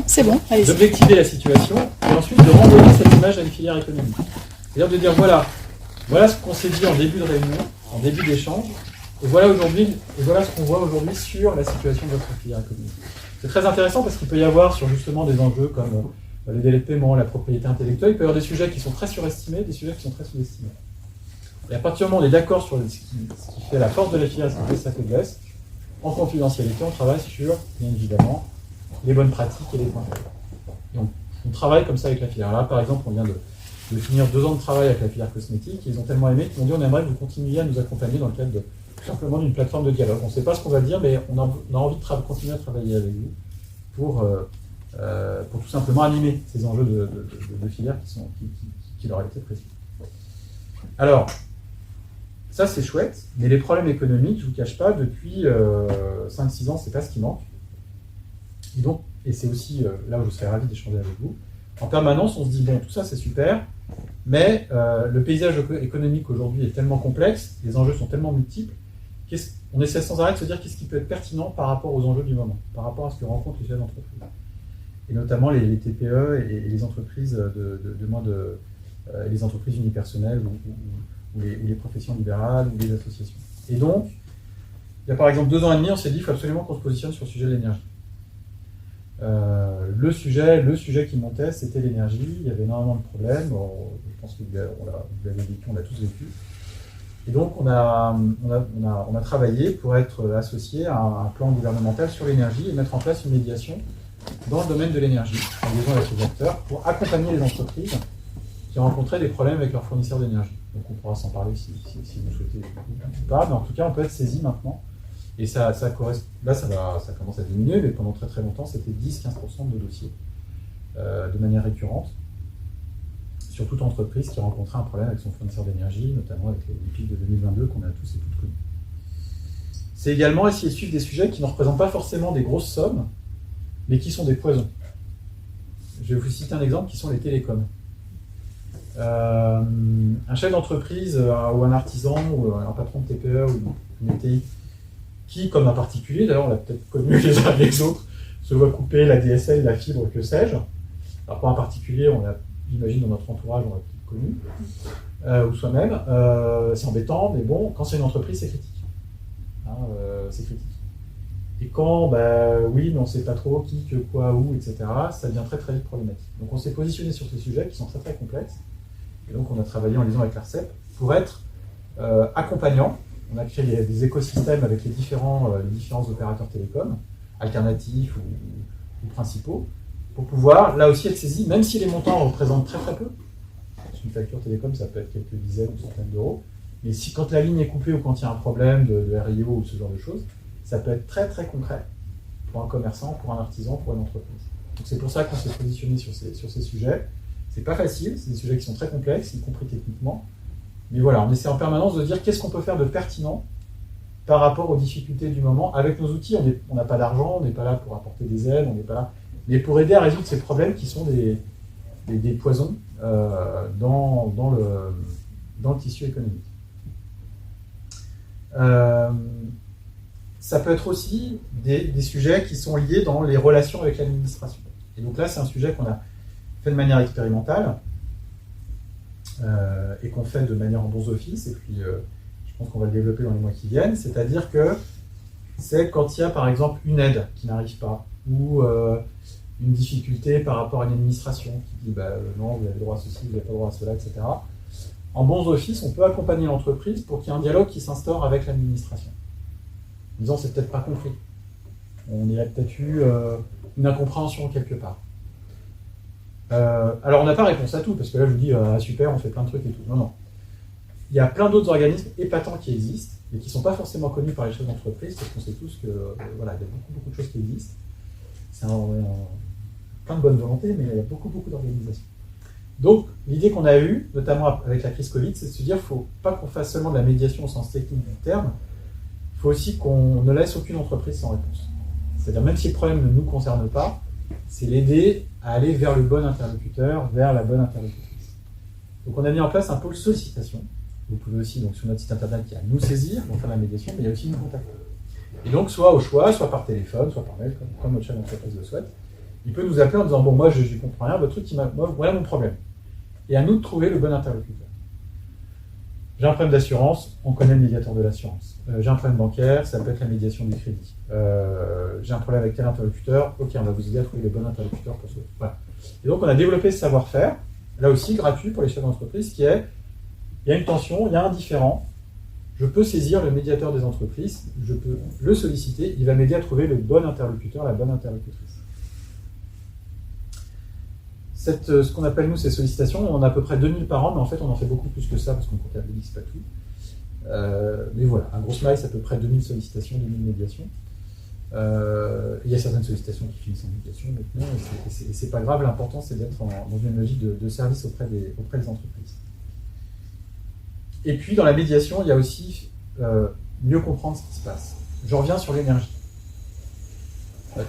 C'est bon, allez-y. D'objectiver la situation et ensuite de renvoyer cette image à une filière économique. C'est-à-dire de dire voilà ce qu'on s'est dit en début de réunion, en début d'échange, et voilà ce qu'on voit aujourd'hui sur la situation de votre filière économique. C'est très intéressant parce qu'il peut y avoir sur justement des enjeux comme les délais de paiement, la propriété intellectuelle, il peut y avoir des sujets qui sont très surestimés, des sujets qui sont très sous-estimés. Et à partir du moment où on est d'accord sur ce qui fait la force de la filière, ce qui fait sa faiblesse, en confidentialité, on travaille sur, bien évidemment, les bonnes pratiques et les points faibles. Donc, on travaille comme ça avec la filière. Là, par exemple, on vient de finir 2 ans de travail avec la filière cosmétique, et ils ont tellement aimé qu'ils m'ont dit on aimerait que vous continuiez à nous accompagner dans le cadre tout simplement d'une plateforme de dialogue. On ne sait pas ce qu'on va dire, mais on a envie de continuer à travailler avec vous pour tout simplement animer ces enjeux de filière qui leur étaient précis. Alors, ça c'est chouette, mais les problèmes économiques, je ne vous cache pas, depuis 5-6 ans, c'est pas ce qui manque. Et c'est aussi là où je serais ravi d'échanger avec vous. En permanence, on se dit, bon, tout ça c'est super, mais le paysage économique aujourd'hui est tellement complexe, les enjeux sont tellement multiples, on essaie sans arrêt de se dire qu'est-ce qui peut être pertinent par rapport aux enjeux du moment, par rapport à ce que rencontrent les chefs d'entreprise. Et notamment les TPE et les entreprises les entreprises unipersonnelles ou les professions libérales ou les associations. Et donc, il y a par exemple 2 ans et demi, on s'est dit qu'il faut absolument qu'on se positionne sur le sujet de l'énergie. Le sujet qui montait, c'était l'énergie. Il y avait énormément de problèmes. Je pense que vous l'avez vécu, on l'a tous vécu. Et donc, on a travaillé pour être associé à un plan gouvernemental sur l'énergie et mettre en place une médiation dans le domaine de l'énergie, en liaison avec les acteurs, pour accompagner les entreprises qui rencontraient des problèmes avec leurs fournisseurs d'énergie. Donc, on pourra s'en parler si vous souhaitez ou pas, mais en tout cas, on peut être saisi maintenant. Et ça commence à diminuer, mais pendant très très longtemps, c'était 10-15% de dossiers de manière récurrente sur toute entreprise qui rencontrait un problème avec son fournisseur d'énergie, notamment avec les pics de 2022 qu'on a tous et toutes connus. C'est également essayer de suivre des sujets qui ne représentent pas forcément des grosses sommes, mais qui sont des poisons. Je vais vous citer un exemple qui sont les télécoms. Un chef d'entreprise ou un artisan ou un patron de TPE ou une ETI qui, comme un particulier, d'ailleurs on l'a peut-être connu les uns les autres, se voit couper la DSL, la fibre, que sais-je. Alors pour un particulier, j'imagine dans notre entourage, on l'a peut-être connu, ou soi-même. C'est embêtant, mais bon, quand c'est une entreprise, c'est critique. C'est critique. Et quand, oui, mais on ne sait pas trop qui, que, quoi, où, etc., ça devient très très vite problématique. Donc on s'est positionné sur ces sujets qui sont très très complexes. Et donc on a travaillé en liaison avec l'ARCEP pour être accompagnant. On a créé des écosystèmes avec les différents opérateurs télécoms, alternatifs ou principaux, pour pouvoir là aussi être saisis, même si les montants représentent très très peu. Sur une facture télécom, ça peut être quelques dizaines ou centaines d'euros. Mais quand la ligne est coupée ou quand il y a un problème de RIO ou ce genre de choses, ça peut être très très concret pour un commerçant, pour un artisan, pour une entreprise. Donc c'est pour ça qu'on s'est positionné sur ces sujets. C'est pas facile, c'est des sujets qui sont très complexes, y compris techniquement. Mais voilà, on essaie en permanence de dire qu'est-ce qu'on peut faire de pertinent par rapport aux difficultés du moment. Avec nos outils, on n'a pas d'argent, on n'est pas là pour apporter des aides, on n'est pas là. mais pour aider à résoudre ces problèmes qui sont des poisons dans le tissu économique. Ça peut être aussi des sujets qui sont liés dans les relations avec l'administration. Et donc là, c'est un sujet qu'on a fait de manière expérimentale et qu'on fait de manière en bons offices, et puis je pense qu'on va le développer dans les mois qui viennent, c'est-à-dire que c'est quand il y a par exemple une aide qui n'arrive pas, ou une difficulté par rapport à une administration qui dit non, vous avez droit à ceci, vous n'avez pas droit à cela, etc. En bons offices, on peut accompagner l'entreprise pour qu'il y ait un dialogue qui s'instaure avec l'administration. En disant, c'est peut-être pas compris. On y a peut-être eu une incompréhension quelque part. Alors, on n'a pas réponse à tout, parce que là, je vous dis, super, on fait plein de trucs et tout. Non, non. Il y a plein d'autres organismes épatants qui existent, et qui ne sont pas forcément connus par les chefs d'entreprise, parce qu'on sait tous que, voilà, il y a beaucoup de choses qui existent. C'est plein de bonne volonté, mais il y a beaucoup d'organisations. Donc, l'idée qu'on a eue, notamment avec la crise Covid, c'est de se dire qu'il ne faut pas qu'on fasse seulement de la médiation au sens technique du terme, il faut aussi qu'on ne laisse aucune entreprise sans réponse. C'est-à-dire, même si le problème ne nous concerne pas, c'est l'aider à aller vers le bon interlocuteur, vers la bonne interlocutrice. Donc, on a mis en place un pôle sollicitation. Vous pouvez aussi, donc, sur notre site internet, il y a nous saisir, pour faire la médiation, mais il y a aussi nous contacter. Et donc, soit au choix, soit par téléphone, soit par mail, comme notre chef d'entreprise le souhaite, il peut nous appeler en disant, bon, moi, je ne comprends rien, votre truc, voilà mon problème. Et à nous de trouver le bon interlocuteur. J'ai un problème d'assurance, on connaît le médiateur de l'assurance. J'ai un problème bancaire, ça peut être la médiation du crédit. J'ai un problème avec tel interlocuteur, ok, on va vous aider à trouver le bon interlocuteur pour ça. Voilà. Et donc, on a développé ce savoir-faire, là aussi gratuit pour les chefs d'entreprise, qui est, il y a une tension, il y a un différend, je peux saisir le médiateur des entreprises, je peux le solliciter, il va m'aider à trouver le bon interlocuteur, la bonne interlocutrice. Ce qu'on appelle, nous, ces sollicitations, on a à peu près 2000 par an, mais en fait, on en fait beaucoup plus que ça, parce qu'on ne comptabilise pas tout. Mais voilà, un gros smile, c'est à peu près 2000 sollicitations, 2000 médiations. Il y a certaines sollicitations qui finissent en médiation maintenant, et c'est pas grave, l'important, c'est d'être dans une logique de service auprès des entreprises. Et puis, dans la médiation, il y a aussi mieux comprendre ce qui se passe. Je reviens sur l'énergie.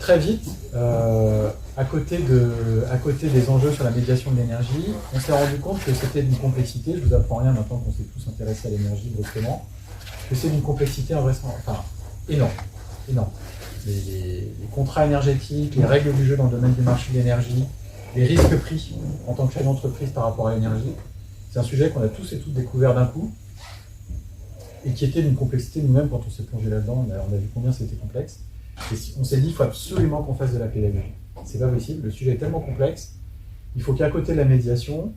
Très vite, à côté des enjeux sur la médiation de l'énergie, on s'est rendu compte que c'était d'une complexité, je ne vous apprends rien maintenant qu'on s'est tous intéressés à l'énergie brusquement, que c'est d'une complexité énorme. Les contrats énergétiques, les règles du jeu dans le domaine du marché de l'énergie, les risques pris en tant que chef d'entreprise par rapport à l'énergie, c'est un sujet qu'on a tous et toutes découvert d'un coup, et qui était d'une complexité nous-mêmes quand on s'est plongé là-dedans, on a vu combien c'était complexe. Et on s'est dit, il faut absolument qu'on fasse de la pédagogie. C'est pas possible, le sujet est tellement complexe, il faut qu'à côté de la médiation,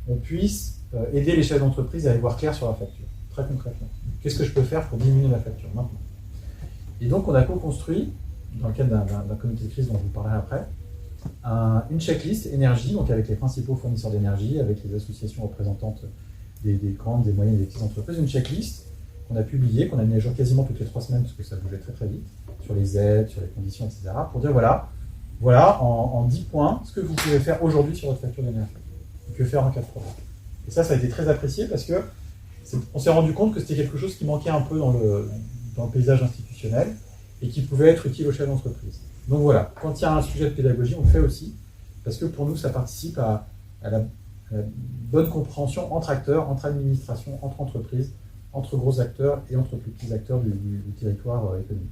on puisse aider les chefs d'entreprise à y voir clair sur la facture, très concrètement. Qu'est-ce que je peux faire pour diminuer la facture maintenant? Et donc on a co-construit, dans le cadre d'un comité de crise dont je vous parlerai après, une checklist énergie, donc avec les principaux fournisseurs d'énergie, avec les associations représentantes des grandes, des moyennes et des petites entreprises, une checklist qu'on a publiée, qu'on a mis à jour quasiment toutes les 3 semaines, parce que ça bougeait très vite, sur les aides, sur les conditions, etc., pour dire voilà en 10 points, ce que vous pouvez faire aujourd'hui sur votre facture d'énergie. Et que faire en cas de problème. Et ça a été très apprécié parce que on s'est rendu compte que c'était quelque chose qui manquait un peu dans le paysage institutionnel et qui pouvait être utile aux chefs d'entreprise. Donc voilà, quand il y a un sujet de pédagogie, on le fait aussi, parce que pour nous, ça participe à la bonne compréhension entre acteurs, entre administrations, entre entreprises, entre gros acteurs et entre plus petits acteurs du territoire économique.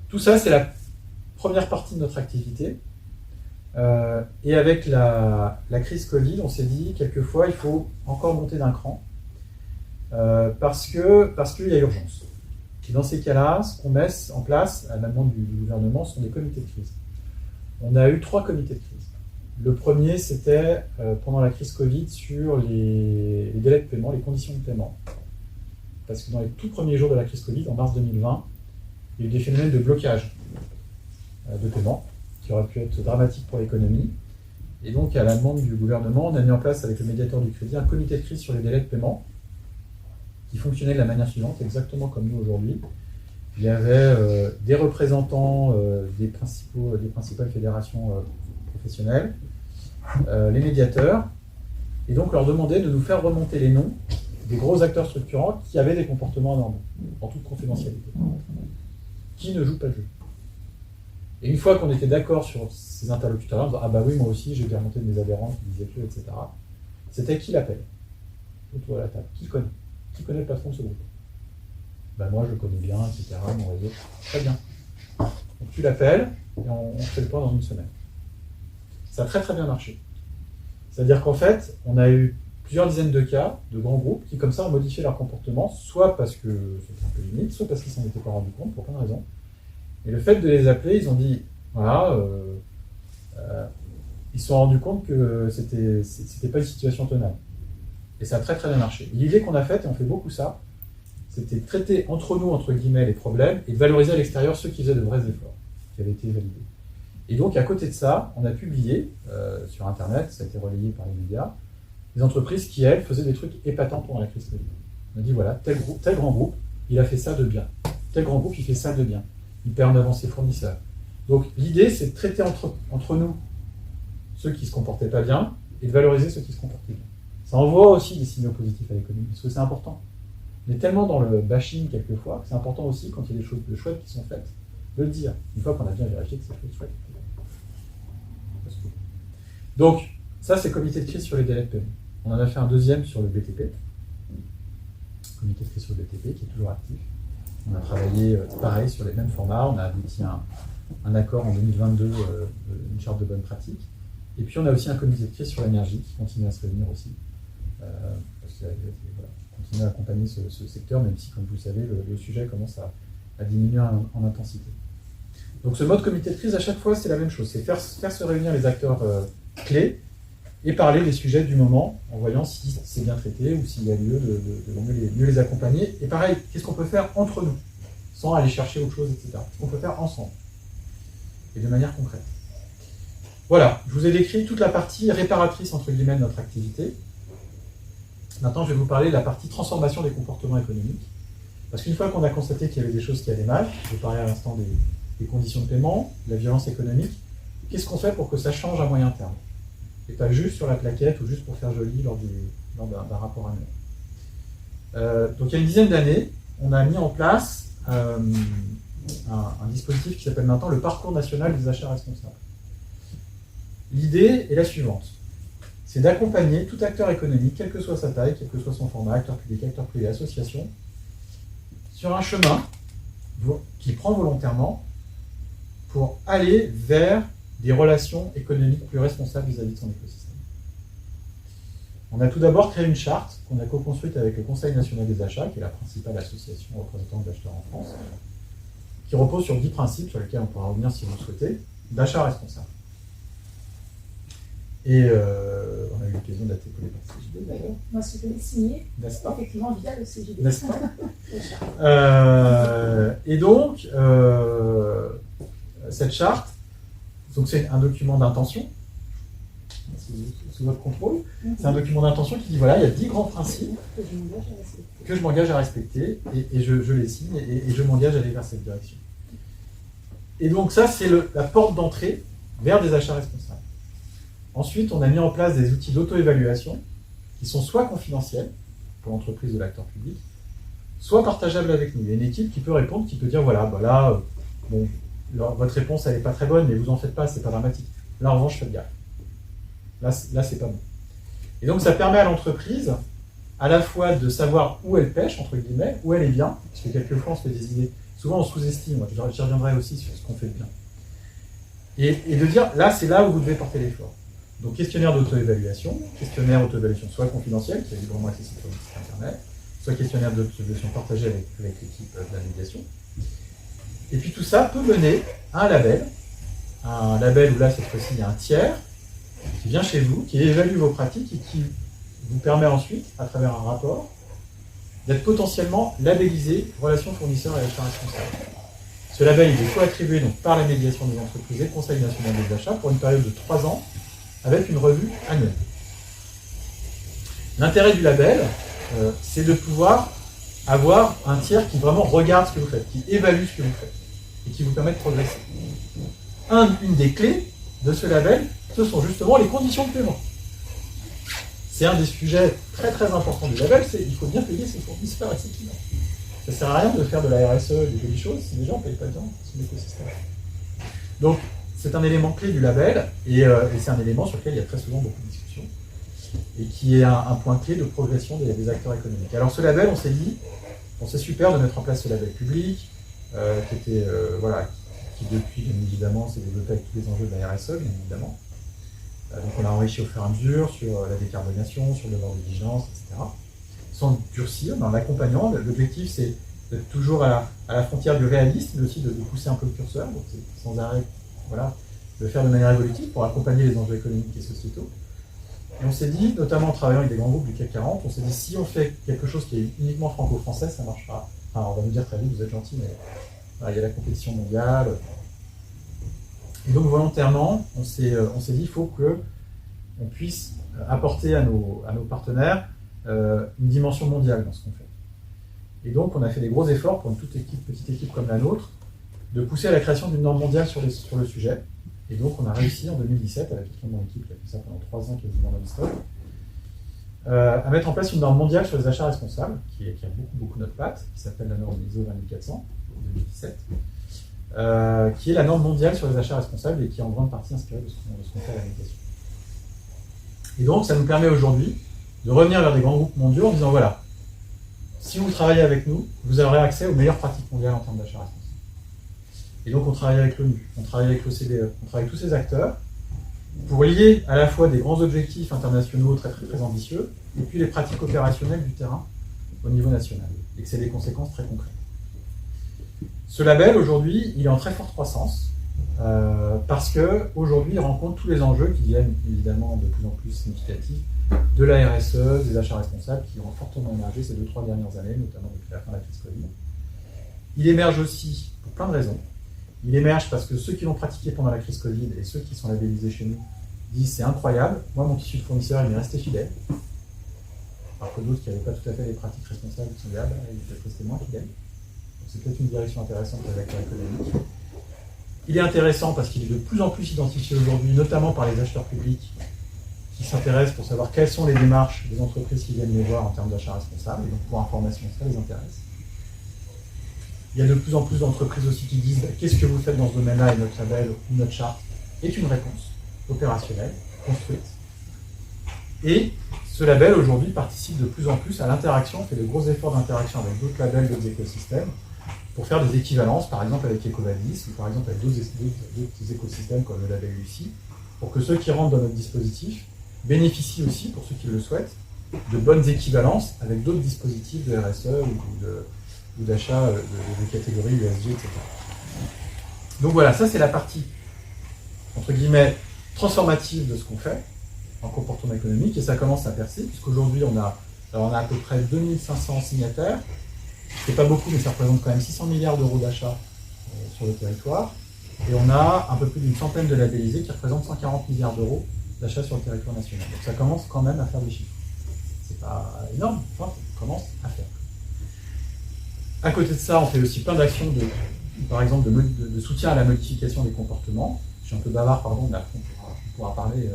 Tout ça, c'est la première partie de notre activité. Et avec la crise Covid, on s'est dit, quelquefois, il faut encore monter d'un cran, parce qu'il y a urgence. Et dans ces cas-là, ce qu'on met en place, à la demande du gouvernement, sont des comités de crise. On a eu 3 comités de crise. Le premier, c'était pendant la crise Covid sur les délais de paiement, les conditions de paiement. Parce que dans les tout premiers jours de la crise Covid, en mars 2020, il y a eu des phénomènes de blocage de paiement qui auraient pu être dramatiques pour l'économie. Et donc, à la demande du gouvernement, on a mis en place avec le médiateur du crédit un comité de crise sur les délais de paiement qui fonctionnait de la manière suivante, exactement comme nous aujourd'hui. Il y avait des représentants des principales fédérations professionnelles, les médiateurs, et donc leur demander de nous faire remonter les noms des gros acteurs structurants qui avaient des comportements anormaux, en toute confidentialité, qui ne jouent pas le jeu. Et une fois qu'on était d'accord sur ces interlocuteurs-là, on disait, ah bah oui, moi aussi, j'ai bien remonté de mes adhérents qui disaient que, etc. C'était qui l'appelle autour de la table. Qui le connaît? Qui connaît le patron de ce groupe? Ben moi, je le connais bien, etc. Mon réseau. Très bien. Donc tu l'appelles et on fait le point dans une semaine. Ça a très très bien marché. C'est-à-dire qu'en fait, on a eu plusieurs dizaines de cas de grands groupes qui, comme ça, ont modifié leur comportement, soit parce que c'était un peu limite, soit parce qu'ils s'en étaient pas rendus compte, pour plein de raisons. Et le fait de les appeler, ils ont dit, voilà, ils se sont rendus compte que c'était pas une situation tenable. Et ça a très très bien marché. L'idée qu'on a faite, et on fait beaucoup ça, c'était de traiter entre nous, entre guillemets, les problèmes et de valoriser à l'extérieur ceux qui faisaient de vrais efforts, qui avaient été validés. Et donc, à côté de ça, on a publié sur Internet, ça a été relayé par les médias, des entreprises qui, elles, faisaient des trucs épatants pendant la crise Covid. On a dit, voilà, tel grand groupe, il a fait ça de bien. Tel grand groupe, il fait ça de bien. Il perd en avant ses fournisseurs. Donc, l'idée, c'est de traiter entre nous ceux qui ne se comportaient pas bien et de valoriser ceux qui se comportaient bien. Ça envoie aussi des signaux positifs à l'économie, parce que c'est important. On est tellement dans le bashing quelquefois que c'est important aussi, quand il y a des choses de chouettes qui sont faites, de le dire, une fois qu'on a bien vérifié que c'est chose chouette. Donc, ça c'est comité de crise sur les délais de paiement. On en a fait un deuxième sur le BTP, comité de crise sur le BTP qui est toujours actif. On a travaillé pareil sur les mêmes formats, on a abouti à un accord en 2022, une charte de bonne pratique. Et puis on a aussi un comité de crise sur l'énergie qui continue à se réunir aussi. Parce que voilà, continue à accompagner ce secteur, même si, comme vous le savez, le sujet commence à diminuer en intensité. Donc ce mode comité de crise, à chaque fois, c'est la même chose. C'est faire se réunir les acteurs clés et parler des sujets du moment, en voyant si c'est bien traité ou s'il y a lieu de mieux les accompagner. Et pareil, qu'est-ce qu'on peut faire entre nous, sans aller chercher autre chose, etc. Qu'est-ce qu'on peut faire ensemble, et de manière concrète. Voilà, je vous ai décrit toute la partie réparatrice, entre guillemets, de notre activité. Maintenant, je vais vous parler de la partie transformation des comportements économiques. Parce qu'une fois qu'on a constaté qu'il y avait des choses qui allaient mal, je parlais à l'instant des conditions de paiement, de la violence économique, qu'est-ce qu'on fait pour que ça change à moyen terme? Et pas juste sur la plaquette ou juste pour faire joli lors d'un rapport annuel. Donc il y a une dizaine d'années, on a mis en place un dispositif qui s'appelle maintenant le Parcours national des achats responsables. L'idée est la suivante. C'est d'accompagner tout acteur économique, quelle que soit sa taille, quel que soit son format, acteur public, acteur privé, association, sur un chemin qu'il prend volontairement pour aller vers des relations économiques plus responsables vis-à-vis de son écosystème. On a tout d'abord créé une charte qu'on a co-construite avec le Conseil national des achats, qui est la principale association représentante d'acheteurs en France, qui repose sur 10 principes sur lesquels on pourra revenir si vous le souhaitez, d'achat responsable. Et on a eu l'occasion d'atteler par le CJD d'ailleurs. Moi, je vais le signer, n'est-ce pas? effectivement, via le CJD. N'est-ce pas? Et donc, cette charte, donc c'est un document d'intention, sous votre contrôle. C'est un document d'intention qui dit, voilà, il y a 10 grands principes que je m'engage à respecter, et je les signe, et je m'engage à aller vers cette direction. Et donc ça, c'est la porte d'entrée vers des achats responsables. Ensuite, on a mis en place des outils d'auto-évaluation qui sont soit confidentiels pour l'entreprise de l'acteur public, soit partageables avec nous. Il y a une équipe qui peut répondre, qui peut dire, voilà, bah là, bon, votre réponse, elle n'est pas très bonne, mais vous en faites pas, c'est pas dramatique. Là, en revanche, faites gaffe. Là, c'est pas bon. Et donc, ça permet à l'entreprise, à la fois de savoir où elle pêche, entre guillemets, où elle est bien, parce que quelquefois, on se fait des idées. Souvent, on sous-estime. Moi, j'y reviendrai aussi sur ce qu'on fait de bien. Et de dire, là, c'est là où vous devez porter l'effort. Donc, questionnaire d'auto-évaluation soit confidentiel, qui est librement accessible sur le site internet, soit questionnaire d'auto-évaluation partagé avec l'équipe de la médiation. Et puis tout ça peut mener à un label où là, cette fois-ci, il y a un tiers qui vient chez vous, qui évalue vos pratiques et qui vous permet ensuite, à travers un rapport, d'être potentiellement labellisé relation fournisseur et achat responsable. Ce label, il est co-attribué donc par la médiation des entreprises et le Conseil national des achats pour une période de 3 ans, avec une revue annuelle. L'intérêt du label, c'est de pouvoir avoir un tiers qui vraiment regarde ce que vous faites, qui évalue ce que vous faites, et qui vous permet de progresser. Une des clés de ce label, ce sont justement les conditions de paiement. C'est un des sujets très très importants du label, c'est qu'il faut bien payer ses fournisseurs et ses clients. Ça ne sert à rien de faire de la RSE, des jolies choses, si les gens ne payent pas bien son écosystème. Donc, c'est un élément clé du label, et c'est un élément sur lequel il y a très souvent beaucoup de discussions, et qui est un point clé de progression des acteurs économiques. Alors, ce label, on s'est dit, c'est super de mettre en place ce label public, qui depuis, bien évidemment, s'est développé avec tous les enjeux de la RSE, bien évidemment. Donc on l'a enrichi au fur et à mesure sur la décarbonation, sur le devoir de vigilance, etc. Sans durcir, mais en accompagnant. L'objectif, c'est d'être toujours à la frontière du réalisme, mais aussi de pousser un peu le curseur, donc c'est sans arrêt, de le faire de manière évolutive pour accompagner les enjeux économiques et sociétaux. Et on s'est dit, notamment en travaillant avec des grands groupes du CAC 40, on s'est dit, si on fait quelque chose qui est uniquement franco-français, ça ne marche pas. Enfin, on va nous dire très vite, vous êtes gentil, mais il y a la compétition mondiale. Et donc volontairement, on s'est dit, il faut qu'on puisse apporter à nos partenaires une dimension mondiale dans ce qu'on fait. Et donc on a fait des gros efforts pour une petite équipe comme la nôtre, de pousser à la création d'une norme mondiale sur le sujet. Et donc on a réussi en 2017, avec quelqu'un de mon équipe qui a fait ça pendant 3 ans quasiment non-stop, à mettre en place une norme mondiale sur les achats responsables, qui a beaucoup notre patte, qui s'appelle la norme ISO 20400 en 2017. Qui est la norme mondiale sur les achats responsables et qui est en grande partie inspirée de ce qu'on fait à la médiation. Et donc, ça nous permet aujourd'hui de revenir vers des grands groupes mondiaux en disant, voilà, si vous travaillez avec nous, vous aurez accès aux meilleures pratiques mondiales en termes d'achat responsable. Et donc, on travaille avec l'ONU, on travaille avec l'OCDE, on travaille avec tous ces acteurs pour lier à la fois des grands objectifs internationaux très, très, très ambitieux et puis les pratiques opérationnelles du terrain au niveau national. Et que c'est des conséquences très concrètes. Ce label, aujourd'hui, il est en très forte croissance parce qu'aujourd'hui, il rencontre tous les enjeux qui deviennent évidemment de plus en plus significatifs de la RSE, des achats responsables qui ont fortement émergé ces 2-3 dernières années, notamment depuis la fin de la crise Covid. Il émerge aussi pour plein de raisons. Il émerge parce que ceux qui l'ont pratiqué pendant la crise Covid et ceux qui sont labellisés chez nous disent c'est incroyable, moi mon tissu de fournisseur il m'est resté fidèle. Alors que d'autres qui n'avaient pas tout à fait les pratiques responsables qui sont là, ils étaient restés moins fidèles. C'est peut-être une direction intéressante pour les acteurs économiques. Il est intéressant parce qu'il est de plus en plus identifié aujourd'hui, notamment par les acheteurs publics qui s'intéressent pour savoir quelles sont les démarches des entreprises qui viennent les voir en termes d'achat responsable. Et donc pour information, ça les intéresse. Il y a de plus en plus d'entreprises aussi qui disent qu'est-ce que vous faites dans ce domaine-là et notre label ou notre charte est une réponse opérationnelle, construite. Et ce label aujourd'hui participe de plus en plus à l'interaction, on fait de gros efforts d'interaction avec d'autres labels, d'autres écosystèmes, pour faire des équivalences, par exemple avec Ecovadis, ou par exemple avec d'autres écosystèmes comme le label Lucie, pour que ceux qui rentrent dans notre dispositif bénéficient aussi, pour ceux qui le souhaitent, de bonnes équivalences avec d'autres dispositifs de RSE ou d'achat de catégories ESG, etc. Donc voilà, ça c'est la partie, entre guillemets, transformative de ce qu'on fait en comportement économique, et ça commence à percer, puisqu'aujourd'hui on a à peu près 2500 signataires. C'est pas beaucoup, mais ça représente quand même 600 milliards d'euros d'achat sur le territoire. Et on a un peu plus d'une centaine de labellisés qui représentent 140 milliards d'euros d'achat sur le territoire national. Donc ça commence quand même à faire des chiffres. C'est pas énorme, enfin, ça commence à faire. À côté de ça, on fait aussi plein d'actions, par exemple, de soutien à la modification des comportements. Je suis un peu bavard, pardon, mais après on pourra parler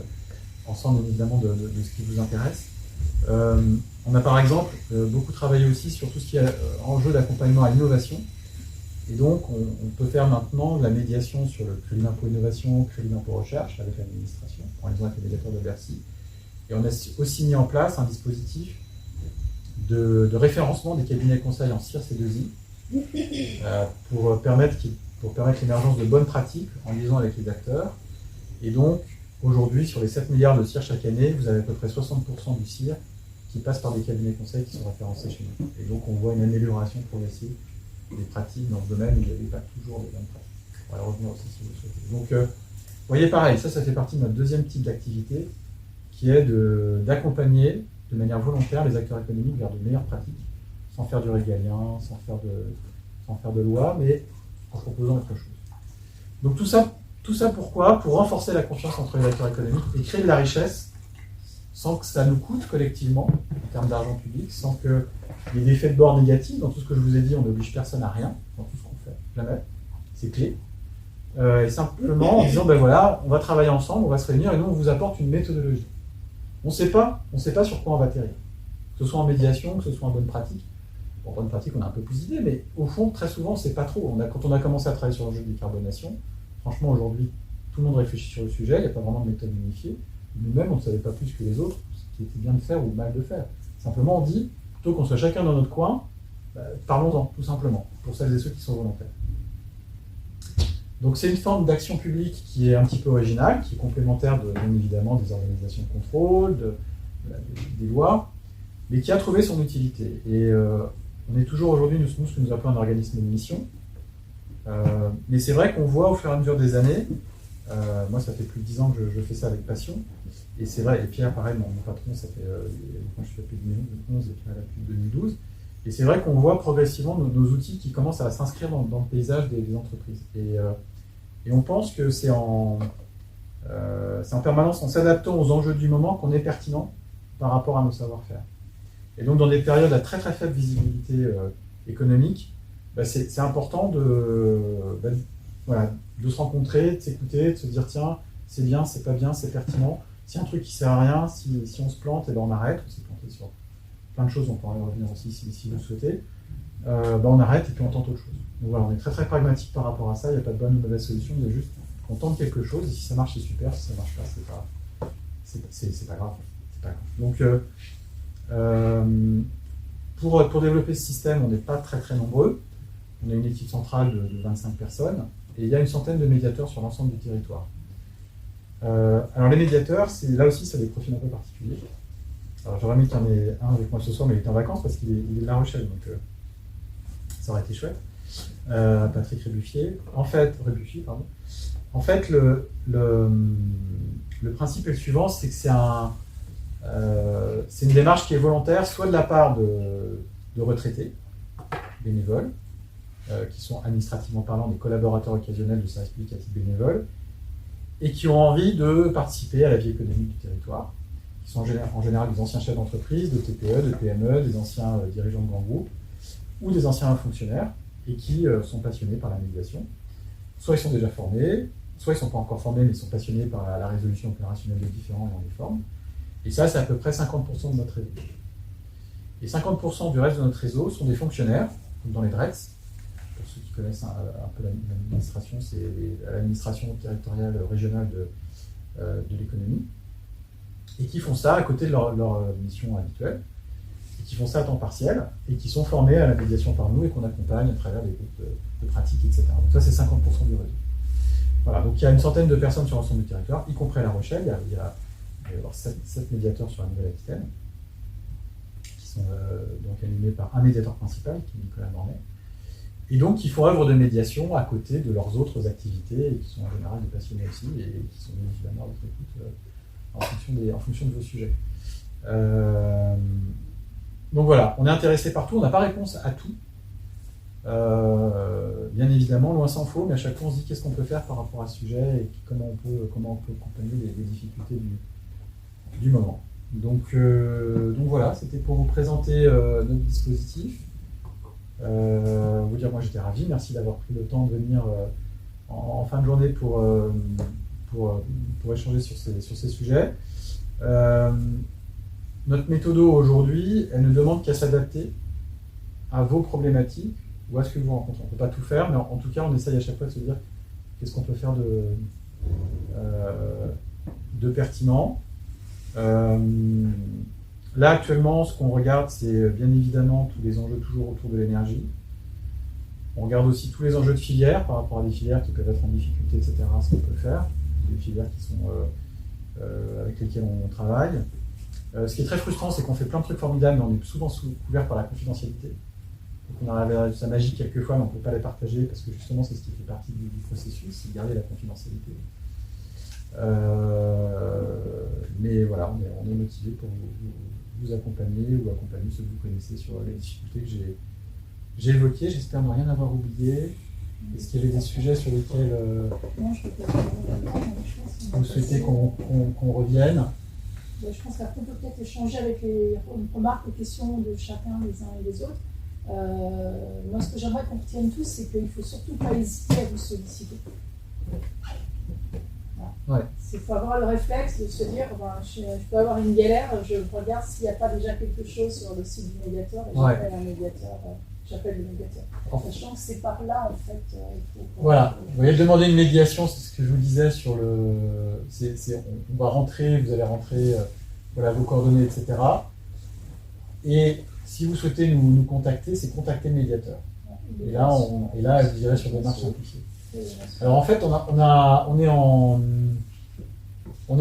ensemble, évidemment, de ce qui vous intéresse. On a par exemple beaucoup travaillé aussi sur tout ce qui est enjeu d'accompagnement à l'innovation. Et donc, on peut faire maintenant de la médiation sur le crédit d'impôt innovation, crédit d'impôt recherche avec l'administration, en liaison avec les médiateurs de Bercy. Et on a aussi mis en place un dispositif de référencement des cabinets conseils en CIRS et 2I pour permettre l'émergence de bonnes pratiques en liaison avec les acteurs. Et donc, aujourd'hui, sur les 7 milliards de CIR chaque année, vous avez à peu près 60% du CIR qui passe par des cabinets conseils qui sont référencés chez nous. Et donc, on voit une amélioration progressive des pratiques dans ce domaine où il n'y avait pas toujours les bonnes pratiques. On va y revenir aussi si vous le souhaitez. Donc, vous voyez, pareil, ça fait partie de notre deuxième type d'activité qui est d'accompagner de manière volontaire les acteurs économiques vers de meilleures pratiques, sans faire du régalien, sans faire de loi, mais en proposant autre chose. Donc, tout ça pourquoi? Pour renforcer la confiance entre les acteurs économiques et créer de la richesse sans que ça nous coûte collectivement, en termes d'argent public, sans qu'il y ait des effets de bord négatifs. Dans tout ce que je vous ai dit, on n'oblige personne à rien, dans tout ce qu'on fait, jamais. C'est clé. Et simplement en disant, ben voilà, on va travailler ensemble, on va se réunir, et nous, on vous apporte une méthodologie. On ne sait pas sur quoi on va atterrir. Que ce soit en médiation, que ce soit en bonne pratique. En bonne pratique, on a un peu plus d'idées, mais au fond, très souvent, on ne sait pas trop. Quand on a commencé à travailler sur l'enjeu de décarbonation, franchement, aujourd'hui, tout le monde réfléchit sur le sujet, il n'y a pas vraiment de méthode unifiée. Nous-mêmes, on ne savait pas plus que les autres ce qui était bien de faire ou mal de faire. Simplement, on dit, plutôt qu'on soit chacun dans notre coin, parlons-en, tout simplement, pour celles et ceux qui sont volontaires. Donc c'est une forme d'action publique qui est un petit peu originale, qui est complémentaire, bien évidemment, des organisations de contrôle, des lois, mais qui a trouvé son utilité. Et on est toujours aujourd'hui, nous, ce que nous appelons un organisme de mission. Mais c'est vrai qu'on voit au fur et à mesure des années, moi ça fait plus de 10 ans que je fais ça avec passion, et c'est vrai, et Pierre pareil, mon patron, ça fait, moi je suis depuis 2011 et Pierre depuis 2012, et c'est vrai qu'on voit progressivement nos outils qui commencent à s'inscrire dans le paysage des entreprises. Et on pense que c'est en permanence, en s'adaptant aux enjeux du moment, qu'on est pertinent par rapport à nos savoir-faire. Et donc dans des périodes à très très faible visibilité économique, c'est important de se rencontrer, de s'écouter, de se dire tiens, c'est bien, c'est pas bien, c'est pertinent. Si un truc qui sert à rien, si on se plante, et ben on arrête. On s'est planté sur plein de choses, on pourra y revenir aussi si vous le souhaitez. On arrête et puis on tente autre chose. Donc voilà, on est très très pragmatique par rapport à ça, il n'y a pas de bonne ou de mauvaise solution, il y a juste qu'on tente quelque chose, et si ça marche c'est super, si ça marche pas, c'est pas grave. Donc pour développer ce système, on n'est pas très très nombreux. On a une équipe centrale de 25 personnes, et il y a une centaine de médiateurs sur l'ensemble du territoire. Alors les médiateurs, là aussi, ça a des profils un peu particuliers. Alors j'aurais aimé qu'il y en ait un avec moi ce soir, mais il est en vacances parce qu'il est de La Rochelle, donc ça aurait été chouette. Patrick Rebuffier. En fait, le principe est le suivant, c'est que c'est une démarche qui est volontaire, soit de la part de retraités, bénévoles, qui sont administrativement parlant des collaborateurs occasionnels de services publics à titre bénévole, et qui ont envie de participer à la vie économique du territoire, qui sont en général des anciens chefs d'entreprise, de TPE, de PME, des anciens dirigeants de grands groupes, ou des anciens fonctionnaires, et qui sont passionnés par la médiation. Soit ils sont déjà formés, soit ils ne sont pas encore formés, mais ils sont passionnés par la résolution opérationnelle des différends et on les forme. Et ça, c'est à peu près 50% de notre réseau. Et 50% du reste de notre réseau sont des fonctionnaires, comme dans les DRETS. Pour ceux qui connaissent un peu l'administration, c'est l'administration territoriale régionale de l'économie, et qui font ça à côté de leur mission habituelle, et qui font ça à temps partiel, et qui sont formés à la médiation par nous et qu'on accompagne à travers des groupes de pratique, etc. Donc ça, c'est 50% du réseau. Voilà, donc il y a une centaine de personnes sur l'ensemble du territoire, y compris à La Rochelle. Il va y avoir 7 médiateurs sur la Nouvelle-Aquitaine, qui sont donc animés par un médiateur principal, qui est Nicolas Mornay, et donc qui font œuvre de médiation à côté de leurs autres activités, et qui sont en général des passionnés aussi, et qui sont bien évidemment à votre écoute en fonction de vos sujets. Donc voilà, on est intéressé partout, on n'a pas réponse à tout. Bien évidemment, loin s'en faut, mais à chaque fois on se dit qu'est-ce qu'on peut faire par rapport à ce sujet et comment on peut accompagner les difficultés du moment. Donc voilà, c'était pour vous présenter notre dispositif. Vous dire, moi j'étais ravi, merci d'avoir pris le temps de venir en fin de journée pour échanger sur ces sujets. Notre méthodo aujourd'hui, elle ne demande qu'à s'adapter à vos problématiques ou à ce que vous rencontrez. On ne peut pas tout faire, mais en tout cas, on essaye à chaque fois de se dire qu'est-ce qu'on peut faire de pertinent. Là, actuellement, ce qu'on regarde, c'est bien évidemment tous les enjeux toujours autour de l'énergie. On regarde aussi tous les enjeux de filières par rapport à des filières qui peuvent être en difficulté, etc., ce qu'on peut faire. Des filières qui sont, avec lesquelles on travaille. Ce qui est très frustrant, c'est qu'on fait plein de trucs formidables, mais on est souvent couvert par la confidentialité. Donc on arrive à sa magie quelquefois, mais on ne peut pas les partager parce que justement, c'est ce qui fait partie du processus, c'est de garder la confidentialité. Mais voilà, on est motivé pour vous accompagner ou accompagner ceux que vous connaissez sur les difficultés que j'ai évoquées. J'espère ne rien avoir oublié. Est-ce qu'il y avait des sujets sur lesquels vous souhaitez qu'on revienne? Je pense qu'après on peut peut-être échanger avec les remarques, les questions de chacun, les uns et les autres. Moi, ce que j'aimerais qu'on retienne tous, c'est qu'il ne faut surtout pas hésiter à vous solliciter. Voilà. Ouais. Il faut avoir le réflexe de se dire, je peux avoir une galère, je regarde s'il n'y a pas déjà quelque chose sur le site du médiateur et j'appelle un médiateur j'appelle le médiateur. Sachant que c'est par là, en fait, il faut... Voilà, vous voyez, demander une médiation, c'est ce que je vous disais sur le... on va rentrer, vous allez rentrer voilà, vos coordonnées, etc. Et si vous souhaitez nous contacter, c'est contacter le médiateur. Et là, vous irez sur des démarches simplifiées. Alors en fait, on est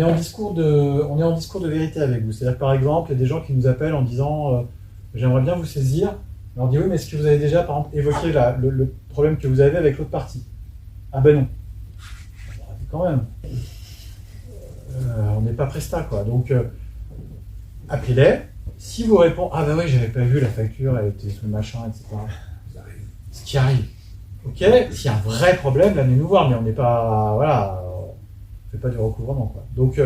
en discours de vérité avec vous. C'est-à-dire que par exemple, il y a des gens qui nous appellent en disant j'aimerais bien vous saisir. On leur dit oui, mais est-ce que vous avez déjà par exemple évoqué le problème que vous avez avec l'autre partie? Ah ben non. Quand même. On n'est pas presta quoi. Donc appelez-les. Si vous répondez ah ben oui, j'avais pas vu la facture, elle était sous le machin, etc. Ce qui arrive. Ok, s'il y a un vrai problème, là, venez nous voir, mais on n'est pas, voilà, on ne fait pas du recouvrement, quoi. Donc,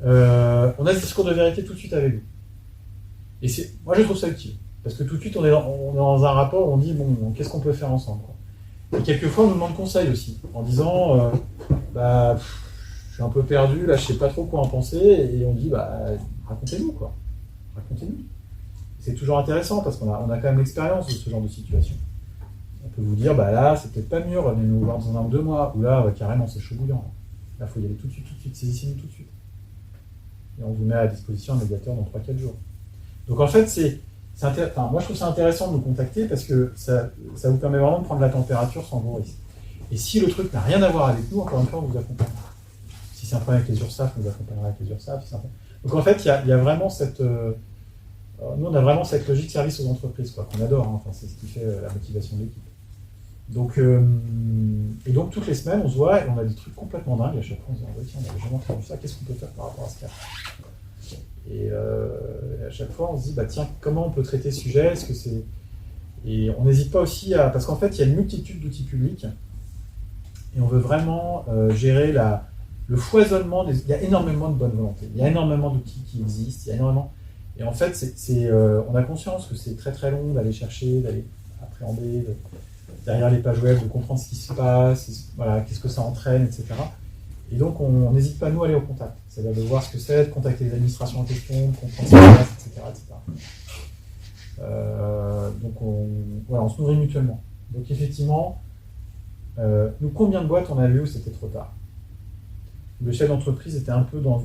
on a ce discours de vérité tout de suite avec vous. Et moi, je trouve ça utile, parce que tout de suite, on est dans un rapport où on dit, bon, qu'est-ce qu'on peut faire ensemble, quoi. Et quelquefois, on nous demande conseil aussi, en disant, je suis un peu perdu, là, je ne sais pas trop quoi en penser, et on dit, racontez-nous, quoi. Racontez-nous. C'est toujours intéressant, parce qu'on a quand même l'expérience de ce genre de situation. On peut vous dire, là, c'est peut-être pas mieux, revenez nous voir dans 1 ou 2 mois, ou là, carrément, c'est chaud bouillant. Là, il faut y aller tout de suite, saisissez-nous tout de suite. Et on vous met à disposition un médiateur dans 3-4 jours. Donc en fait, moi je trouve ça intéressant de nous contacter parce que ça vous permet vraiment de prendre la température sans gros risque. Et si le truc n'a rien à voir avec nous, encore une fois, on vous accompagne. Si c'est un problème avec les URSSAF, on vous accompagnera avec les URSSAF. Donc en fait, il y a vraiment cette... nous, on a vraiment cette logique service aux entreprises, quoi, qu'on adore, hein. Enfin, c'est ce qui fait la motivation de l'équipe. Donc, et donc, toutes les semaines, on se voit et on a des trucs complètement dingues. À chaque fois, on se dit, tiens, on n'avait jamais entendu ça, qu'est-ce qu'on peut faire par rapport à ce cas? Et à chaque fois, on se dit, tiens, comment on peut traiter ce sujet? Est-ce que c'est... Et on n'hésite pas aussi à... Parce qu'en fait, il y a une multitude d'outils publics et on veut vraiment gérer le foisonnement. Il y a énormément de bonne volonté, il y a énormément d'outils qui existent, il y a énormément... Et en fait, on a conscience que c'est très très long d'aller chercher, d'aller appréhender derrière les pages web, de comprendre ce qui se passe, voilà, qu'est-ce que ça entraîne, etc. Et donc, on n'hésite pas, nous, à aller au contact. C'est-à-dire de voir ce que c'est, de contacter les administrations en question, de comprendre ce qui se passe, etc. Donc, on se nourrit mutuellement. Donc, effectivement, nous, combien de boîtes on a vu où c'était trop tard? Le chef d'entreprise était un peu dans...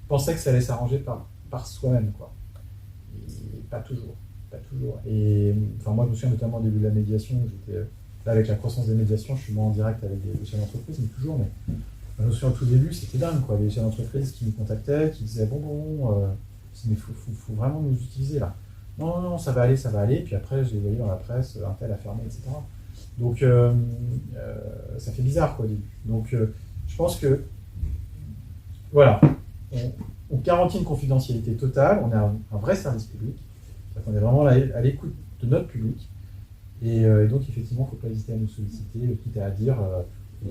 pensait que ça allait s'arranger par soi-même, quoi. Et pas toujours. Et enfin, moi, je me souviens notamment au début de la médiation, j'étais là avec la croissance des médiations, je suis moins en direct avec des chefs d'entreprise, mais toujours. Mais je me souviens au tout début, c'était dingue, quoi. Les chefs d'entreprise qui nous contactaient, qui disaient mais faut vraiment nous utiliser là. Non, ça va aller. Puis après, je les voyais dans la presse, un tel a fermé, etc. Donc, ça fait bizarre, quoi, au début. Donc, je pense que, voilà. On garantit une confidentialité totale, on a un vrai service public, on est vraiment à l'écoute de notre public, et donc effectivement, il ne faut pas hésiter à nous solliciter, quitte à dire,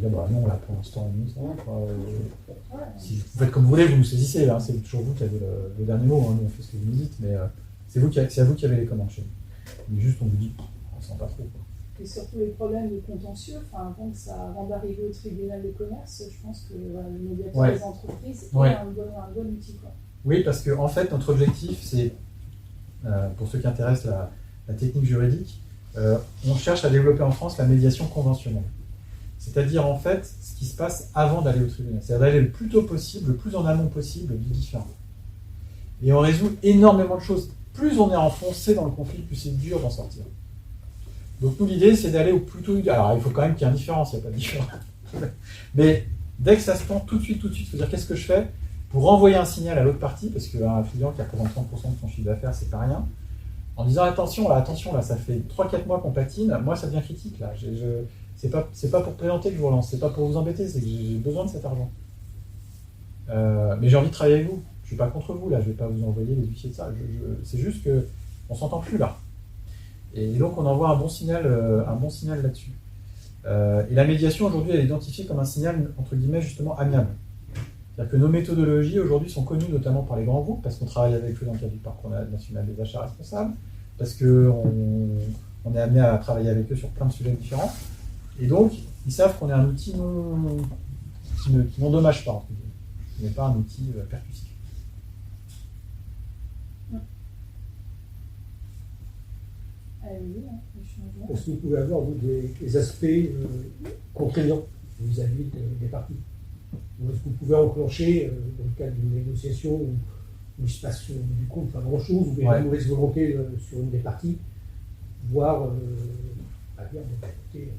non, là pour l'instant, nous, ça va. Si vous faites comme vous voulez, vous nous saisissez, hein, c'est toujours vous qui avez le dernier mot, hein, nous on fait ce que vous nous dites, mais c'est à vous qui avez les commandes chez nous. Mais juste, on vous dit, on ne sent pas trop, quoi. Et surtout les problèmes de contentieux, avant d'arriver au tribunal de commerce, je pense que le médiateur des entreprises est un bon outil, quoi. Oui, parce que en fait, notre objectif, c'est, pour ceux qui intéressent la technique juridique, on cherche à développer en France la médiation conventionnelle. C'est-à-dire, en fait, ce qui se passe avant d'aller au tribunal. C'est-à-dire d'aller le plus tôt possible, le plus en amont possible du différend. Et on résout énormément de choses. Plus on est enfoncé dans le conflit, plus c'est dur d'en sortir. Donc nous, l'idée, c'est d'aller au plus tôt. Alors, il faut quand même qu'il y ait un différent, s'il n'y a pas de différence. Mais dès que ça se tend, tout de suite, il faut dire qu'est-ce que je fais pour renvoyer un signal à l'autre partie, parce qu'un client qui représente 30% de son chiffre d'affaires, c'est pas rien, en disant attention, là, ça fait 3-4 mois qu'on patine, moi ça devient critique, là. C'est pas pour présenter que je vous relance, c'est pas pour vous embêter, c'est que j'ai besoin de cet argent. Mais j'ai envie de travailler avec vous. Je suis pas contre vous, là, je vais pas vous envoyer les huissiers de ça. C'est juste qu'on s'entend plus, là. Et donc on envoie un bon signal là-dessus. Et la médiation aujourd'hui elle est identifiée comme un signal entre guillemets justement amiable. C'est-à-dire que nos méthodologies aujourd'hui sont connues notamment par les grands groupes parce qu'on travaille avec eux dans le cadre du parcours national des achats responsables, parce qu'on est amené à travailler avec eux sur plein de sujets différents. Et donc ils savent qu'on est un outil qui n'endommage pas, entre guillemets. Ce n'est pas un outil percussif. Allez-y, hein, les changements. Est-ce que vous pouvez avoir vous, des aspects contraignants vis-à-vis des parties? Ou est-ce que vous pouvez enclencher, dans le cadre d'une négociation où il se passe du coup pas grand-chose, vous avez une mauvaise volonté sur une des parties, voire à dire, écoutez,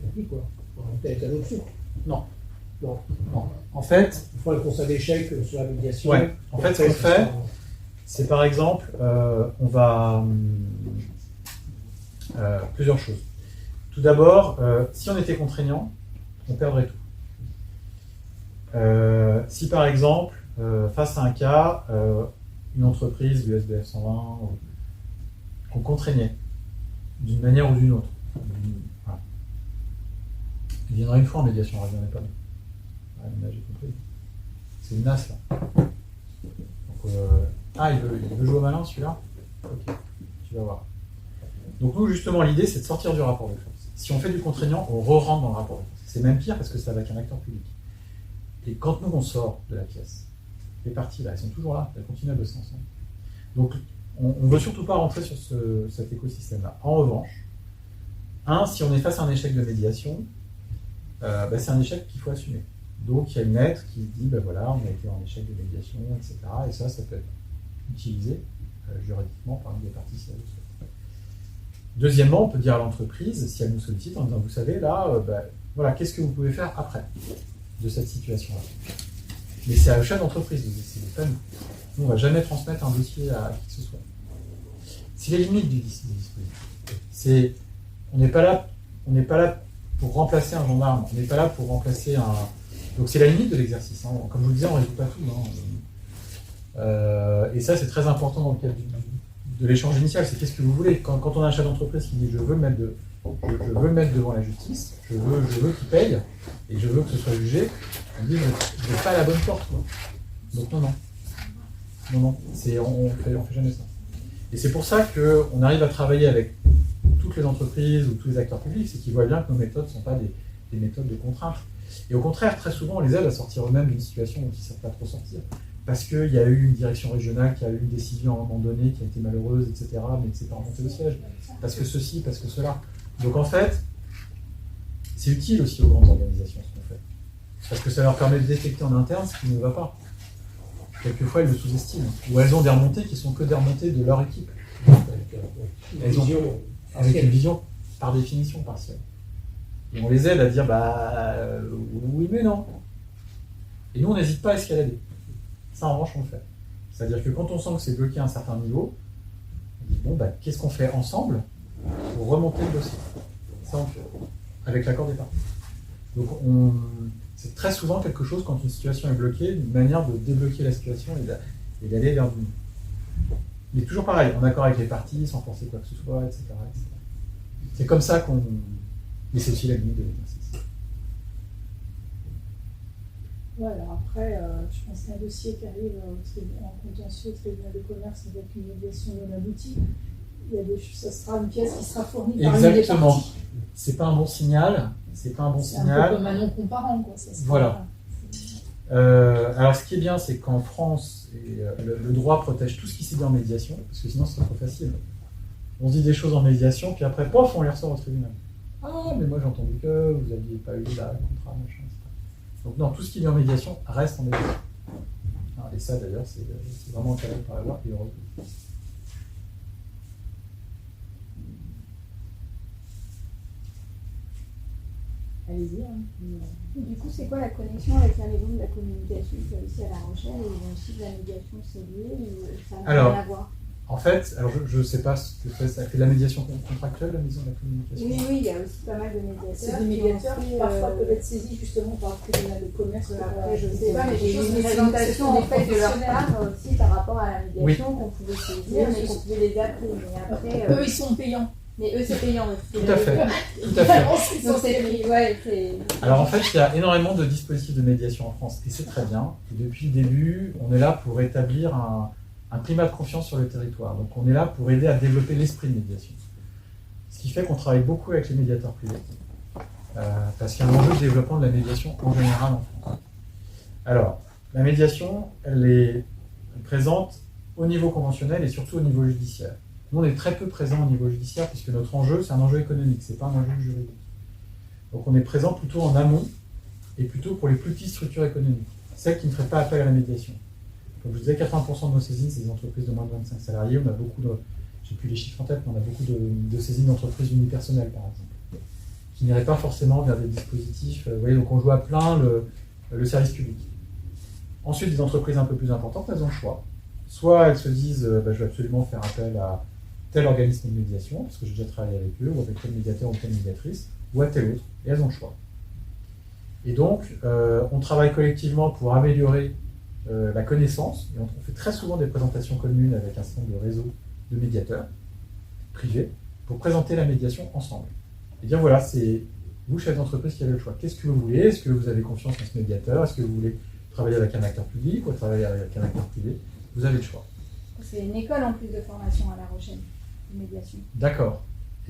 on dit quoi, on va monter avec un autre sucre? Non. Non. Non. En fait, Il faut un constat d'échec sur la médiation. ouais. En fait, ce qu'on fait, c'est par exemple, on va plusieurs choses. Tout d'abord, si on était contraignant, on perdrait tout. Si par exemple, face à un cas, une entreprise du SBF 120 qu'on contraignait d'une manière ou d'une autre, voilà. Il viendra une fois en médiation, on ne reviendrait pas. J'ai compris. C'est une NAS là. Donc, il veut jouer au malin celui-là? Ok, tu vas voir. Donc nous justement l'idée c'est de sortir du rapport de force. Si on fait du contraignant, on re-rentre dans le rapport de force. C'est même pire parce que c'est avec un acteur public. Et quand nous on sort de la pièce, les parties là, elles sont toujours là, elles continuent à bosser ensemble. Donc on ne veut surtout pas rentrer sur cet écosystème-là. En revanche, si on est face à un échec de médiation, c'est un échec qu'il faut assumer. Donc il y a une lettre qui dit, voilà, on a été en échec de médiation, etc. Et ça peut être utilisé juridiquement par une des parties si elle le souhaite. Deuxièmement, on peut dire à l'entreprise, si elle nous sollicite, en disant, vous savez, là, voilà, qu'est-ce que vous pouvez faire après de cette situation-là? Mais c'est à le chef d'entreprise de décider, pas nous. Nous, on ne va jamais transmettre un dossier à qui que ce soit. C'est les limites du dispositif. On n'est pas là pour remplacer un gendarme, on n'est pas là pour remplacer un... Donc c'est la limite de l'exercice. Hein. Comme je vous le disais, on ne résout pas tout. Hein. Et ça, c'est très important dans le cadre de l'échange initial. C'est qu'est-ce que vous voulez. Quand on a un chef d'entreprise qui dit je veux le mettre devant la justice, je veux qu'il paye, et je veux que ce soit jugé, on dit je n'ai pas la bonne porte. Quoi. Donc non. On fait jamais ça. Et c'est pour ça qu'on arrive à travailler avec toutes les entreprises ou tous les acteurs publics, c'est qu'ils voient bien que nos méthodes ne sont pas des méthodes de contrainte. Et au contraire, très souvent, on les aide à sortir eux-mêmes d'une situation dont ils ne savent pas trop sortir. Parce qu'il y a eu une direction régionale qui a eu une décision à un moment donné qui a été malheureuse, etc., mais qui s'est pas remontée au siège. Parce que ceci, parce que cela. Donc en fait, c'est utile aussi aux grandes organisations ce qu'on fait. Parce que ça leur permet de détecter en interne ce qui ne va pas. Quelquefois, elles le sous-estiment. Ou elles ont des remontées qui sont que des remontées de leur équipe. Avec une vision, par définition, partielle. Et on les aide à dire, oui, mais non. Et nous, on n'hésite pas à escalader. Ça, en revanche, on le fait. C'est-à-dire que quand on sent que c'est bloqué à un certain niveau, on dit, qu'est-ce qu'on fait ensemble pour remonter le dossier? Ça, on le fait. Avec l'accord des parties. Donc, c'est très souvent quelque chose, quand une situation est bloquée, une manière de débloquer la situation et d'aller vers du... Mais toujours pareil, en accord avec les parties, sans forcer quoi que ce soit, etc. C'est comme ça qu'on... Mais c'est aussi la limite de l'exercice. Ouais, alors après, je pense qu'un dossier qui arrive en contentieux au tribunal de commerce avec une médiation non aboutie, ça sera une pièce qui sera fournie par une des parties. C'est pas un bon signal. C'est un peu comme un non-comparant, quoi. Voilà. Alors, ce qui est bien, c'est qu'en France, le droit protège tout ce qui s'est dit en médiation, parce que sinon, c'est trop facile. On se dit des choses en médiation, puis après, pof, on les ressort au tribunal. Ah, mais moi, j'ai entendu que vous n'aviez pas eu la contrat, machin, etc. Donc, non, tout ce qui est dit en médiation reste en médiation. Et ça, d'ailleurs, c'est vraiment encadré par la loi et heureusement. Allez-y. Hein. Du coup, c'est quoi la connexion avec la maison de la communication qui est aussi à La Rochelle? Ils ont aussi de la médiation, c'est lié ou ça n'a rien à voir? En fait, alors je ne sais pas ce que fait, ça fait de la médiation contractuelle, la maison de la communication. Oui, il y a aussi pas mal de médiateurs. C'est des médiateurs qui parfois peuvent être saisis justement par le tribunal de commerce. Après, je ne sais pas, mais j'ai eu une présentation en fait de leur part aussi par rapport à la médiation qu'on pouvait saisir, mais qu'on pouvait les appeler. Mais après, eux, ils sont payants. Mais eux, c'est payant aussi. Tout à fait. Donc, c'est Alors en fait, il y a énormément de dispositifs de médiation en France, et c'est très bien. Et depuis le début, on est là pour établir un climat de confiance sur le territoire. Donc on est là pour aider à développer l'esprit de médiation. Ce qui fait qu'on travaille beaucoup avec les médiateurs privés. Parce qu'il y a un enjeu de développement de la médiation en général en France. Alors, la médiation, elle est présente au niveau conventionnel et surtout au niveau judiciaire. Nous, on est très peu présent au niveau judiciaire, puisque notre enjeu, c'est un enjeu économique, c'est pas un enjeu juridique. Donc on est présent plutôt en amont, et plutôt pour les plus petites structures économiques, celles qui ne feraient pas appel à la médiation. Comme je vous disais, 80% de nos saisines, c'est des entreprises de moins de 25 salariés. On a beaucoup de, je n'ai plus les chiffres en tête, mais on a beaucoup de saisines d'entreprises unipersonnelles, par exemple, qui n'iraient pas forcément vers des dispositifs. Vous voyez, donc on joue à plein le service public. Ensuite, des entreprises un peu plus importantes, elles ont le choix. Soit elles se disent, je vais absolument faire appel à tel organisme de médiation, parce que j'ai déjà travaillé avec eux, ou avec tel médiateur ou telle médiatrice, ou à tel autre, et elles ont le choix. Et donc, on travaille collectivement pour améliorer la connaissance, et on fait très souvent des présentations communes avec un certain nombre de réseaux de médiateurs privés, pour présenter la médiation ensemble. Et dire voilà, c'est vous, chef d'entreprise, qui avez le choix. Qu'est-ce que vous voulez? Est-ce que vous avez confiance en ce médiateur? Est-ce que vous voulez travailler avec un acteur public ou travailler avec un acteur privé? Vous avez le choix. C'est une école en plus de formation à La Rochelle, de médiation. D'accord.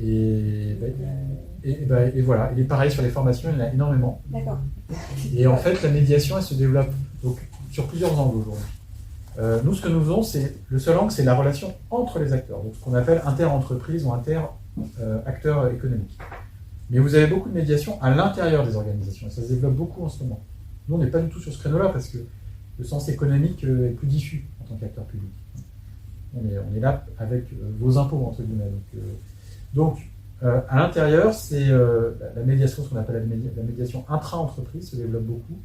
Et voilà, il est pareil sur les formations, il y en a énormément. D'accord. Et en fait, la médiation, elle se développe donc, sur plusieurs angles aujourd'hui. Nous, ce que nous faisons, c'est le seul angle, c'est la relation entre les acteurs, donc ce qu'on appelle inter-entreprise ou inter-acteurs économiques. Mais vous avez beaucoup de médiation à l'intérieur des organisations, et ça se développe beaucoup en ce moment. Nous, on n'est pas du tout sur ce créneau-là, parce que le sens économique est plus diffus en tant qu'acteur public. On est là avec vos impôts, entre guillemets. Donc, à l'intérieur, c'est la médiation, ce qu'on appelle la médiation intra-entreprise, se développe beaucoup,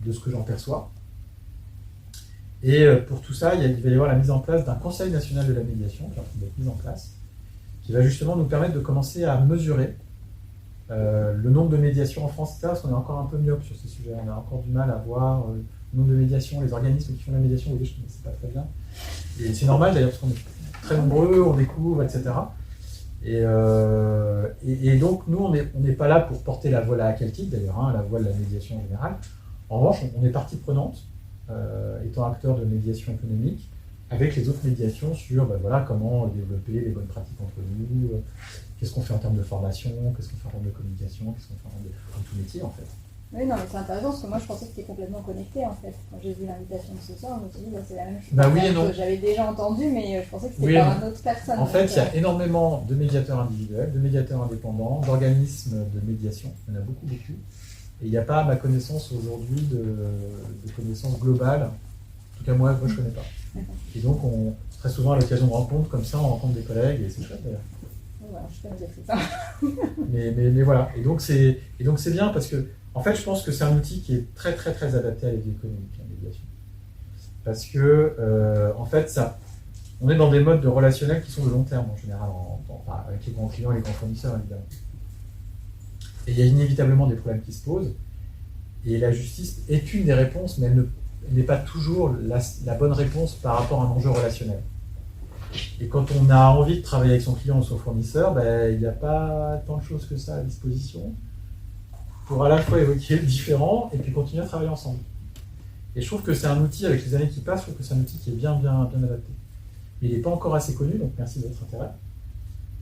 de ce que j'en perçois. Et pour tout ça, il va y avoir la mise en place d'un Conseil national de la médiation, qui est en train d'être mis en place, qui va justement nous permettre de commencer à mesurer le nombre de médiations en France, etc., parce qu'on est encore un peu myope sur ces sujets. On a encore du mal à voir le nombre de médiations, les organismes qui font la médiation, vous voyez, je ne connaissais pas très bien. Et c'est normal d'ailleurs, parce qu'on est très nombreux, on découvre, etc. Et donc, nous, on n'est pas là pour porter la voix à quel titre, d'ailleurs, la voix de la médiation en général. En revanche, on est partie prenante, étant acteur de médiation économique, avec les autres médiations sur comment développer les bonnes pratiques entre nous, qu'est-ce qu'on fait en termes de formation, qu'est-ce qu'on fait en termes de communication, qu'est-ce qu'on fait en termes de tout métier, en fait. Oui, non, mais c'est intéressant parce que moi je pensais que c'était complètement connecté en fait. Quand j'ai vu l'invitation de ce soir, je me suis dit c'est la même chose Oui et non. que j'avais déjà entendu, mais je pensais que c'était par une autre personne. En fait, il y a énormément de médiateurs individuels, de médiateurs indépendants, d'organismes de médiation, il y en a beaucoup, beaucoup. Et il n'y a pas, à ma connaissance aujourd'hui, de connaissances globales. En tout cas, moi je ne connais pas. Et donc, très souvent, à l'occasion de rencontres comme ça, on rencontre des collègues, et c'est chouette d'ailleurs. Voilà, je connais ça. mais voilà. Et donc, c'est bien parce que, en fait, je pense que c'est un outil qui est très, très, très adapté à la vie économique, la médiation. Parce que, en fait, on est dans des modes de relationnel qui sont de long terme, en général, avec les grands clients et les grands fournisseurs, évidemment. Et il y a inévitablement des problèmes qui se posent. Et la justice est une des réponses, mais elle n'est pas toujours la bonne réponse par rapport à un enjeu relationnel. Et quand on a envie de travailler avec son client ou son fournisseur, il n'y a pas tant de choses que ça à disposition pour à la fois évoquer le différent et puis continuer à travailler ensemble. Et je trouve que c'est un outil, avec les années qui passent, je trouve que c'est un outil qui est bien adapté. Mais il n'est pas encore assez connu, donc merci de votre intérêt.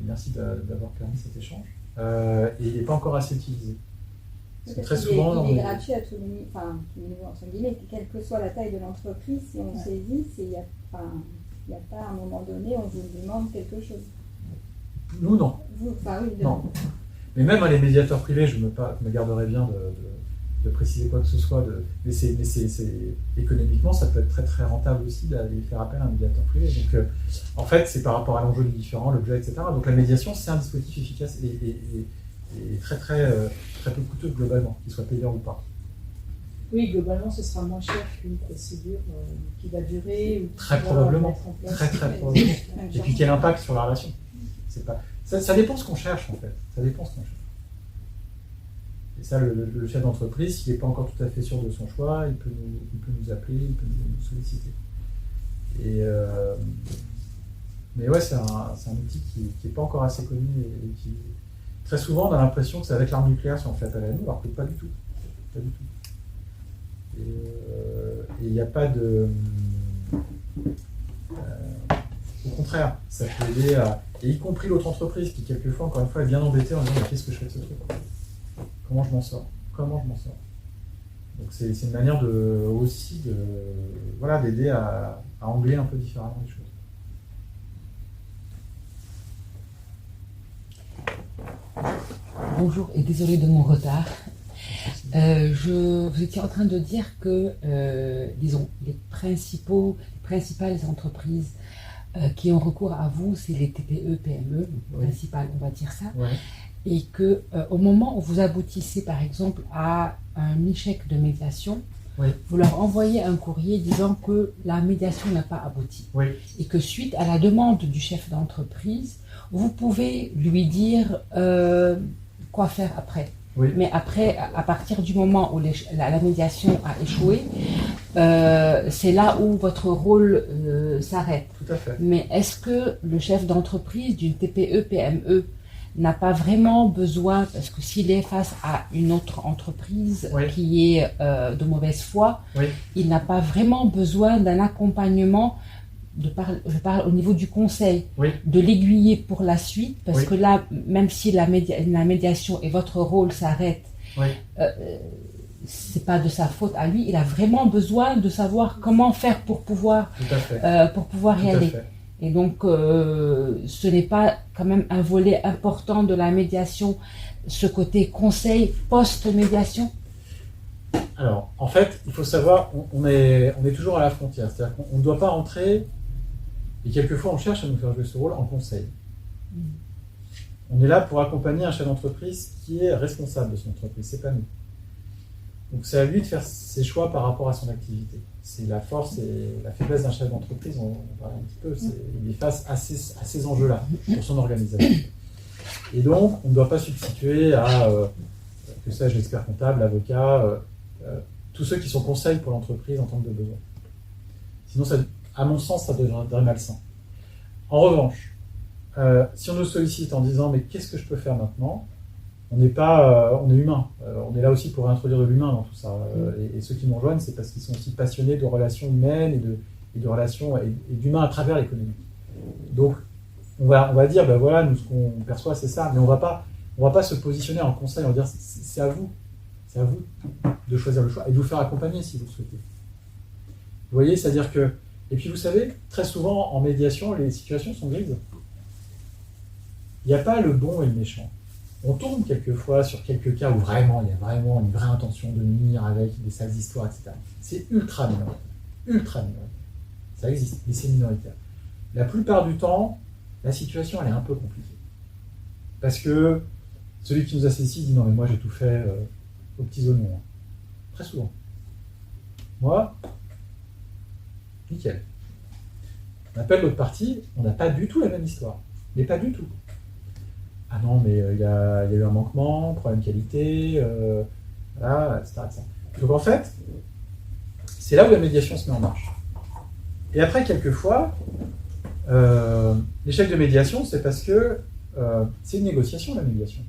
Et merci d'avoir permis cet échange. Et il n'est pas encore assez utilisé. Parce très souvent, il est gratuit à tous les niveaux, entre guillemets, quelle que soit la taille de l'entreprise, si on saisit, il n'y a pas à un moment donné, on vous demande quelque chose. Nous, non. Non. Mais même les médiateurs privés, je me garderais bien de préciser quoi que ce soit. Mais économiquement, ça peut être très très rentable aussi d'aller faire appel à un médiateur privé. Donc, en fait, c'est par rapport à l'enjeu du différent, l'objet, etc. Donc, la médiation, c'est un dispositif efficace et très très très peu coûteux globalement, qu'il soit payant ou pas. Oui, globalement, ce sera moins cher qu'une procédure qui va durer. Ou très probablement. Très probablement. Et puis quel impact sur la relation. Ça dépend ce qu'on cherche en fait. Ça dépend ce qu'on cherche. Et ça, le chef d'entreprise, s'il n'est pas encore tout à fait sûr de son choix, il peut nous appeler, il peut nous solliciter. Mais ouais, c'est un outil qui n'est pas encore assez connu et qui très souvent on a l'impression que c'est avec l'arme nucléaire si on fait appel à nous, alors que pas du tout. Pas du tout. Et il n'y a pas de... au contraire, ça peut aider à... Et y compris l'autre entreprise qui, quelquefois, encore une fois, est bien embêtée en disant « qu'est-ce que je fais de ce truc ? Comment je m'en sors ? Donc c'est une manière d'aider à angler un peu différemment les choses. Bonjour et désolé de mon retard. Vous étiez en train de dire que, disons, les principales entreprises qui ont recours à vous, c'est les TPE, PME, Oui. principales, on va dire ça, Ouais. et que au moment où vous aboutissez, par exemple, à un échec de médiation, Oui. vous leur envoyez un courrier disant que la médiation n'a pas abouti, Oui. et que suite à la demande du chef d'entreprise, vous pouvez lui dire quoi faire après. Oui. Mais après, à partir du moment où la médiation a échoué, c'est là où votre rôle s'arrête. Tout à fait. Mais est-ce que le chef d'entreprise d'une TPE-PME n'a pas vraiment besoin, parce que s'il est face à une autre entreprise Oui. qui est de mauvaise foi, Oui. il n'a pas vraiment besoin d'un accompagnement, je parle au niveau du conseil, Oui. de l'aiguiller pour la suite, parce Oui. que là, même si la médiation et votre rôle s'arrête, Oui. c'est pas de sa faute à lui, il a vraiment besoin de savoir comment faire pour pouvoir Tout à fait. y Tout à aller. fait. Et donc, ce n'est pas quand même un volet important de la médiation, ce côté conseil post-médiation? Alors, en fait, il faut savoir, on est toujours à la frontière. C'est-à-dire qu'on ne doit pas entrer, et quelquefois on cherche à nous faire jouer ce rôle en conseil. On est là pour accompagner un chef d'entreprise qui est responsable de son entreprise, c'est pas nous. Donc c'est à lui de faire ses choix par rapport à son activité. C'est la force et la faiblesse d'un chef d'entreprise, on parle un petit peu, il est face à ces enjeux-là pour son organisation. Et donc, on ne doit pas substituer à, que sais-je, l'expert comptable, l'avocat, tous ceux qui sont conseils pour l'entreprise en tant que de besoin. Sinon, ça, à mon sens, ça deviendrait malsain. En revanche, si on nous sollicite en disant « mais qu'est-ce que je peux faire maintenant ?» on n'est pas, on est humain. On est là aussi pour réintroduire de l'humain dans tout ça. Et ceux qui nous rejoignent, c'est parce qu'ils sont aussi passionnés de relations humaines et de relations et d'humains à travers l'économie. Donc, on va dire, ben voilà, nous ce qu'on perçoit, c'est ça, mais on va pas se positionner en conseil, on va dire, c'est à vous de choisir le choix et de vous faire accompagner si vous le souhaitez. Vous voyez, c'est-à-dire que, et puis vous savez, très souvent en médiation, les situations sont grises. Il n'y a pas le bon et le méchant. On tombe quelquefois sur quelques cas où vraiment, il y a vraiment une vraie intention de nuire avec des sales histoires, etc. C'est ultra minoritaire. Ultra minoritaire. Ça existe, mais c'est minoritaire. La plupart du temps, la situation, elle est un peu compliquée. Parce que celui qui nous associe dit non, mais moi j'ai tout fait aux petits oignons. Hein. Très souvent. Moi, nickel. On appelle l'autre partie, on n'a pas du tout la même histoire. Mais pas du tout. Ah non, mais il y a eu un manquement, problème de qualité, voilà, etc., etc. Donc en fait, c'est là où la médiation se met en marche. Et après, quelquefois, l'échec de médiation, c'est parce que c'est une négociation, la médiation.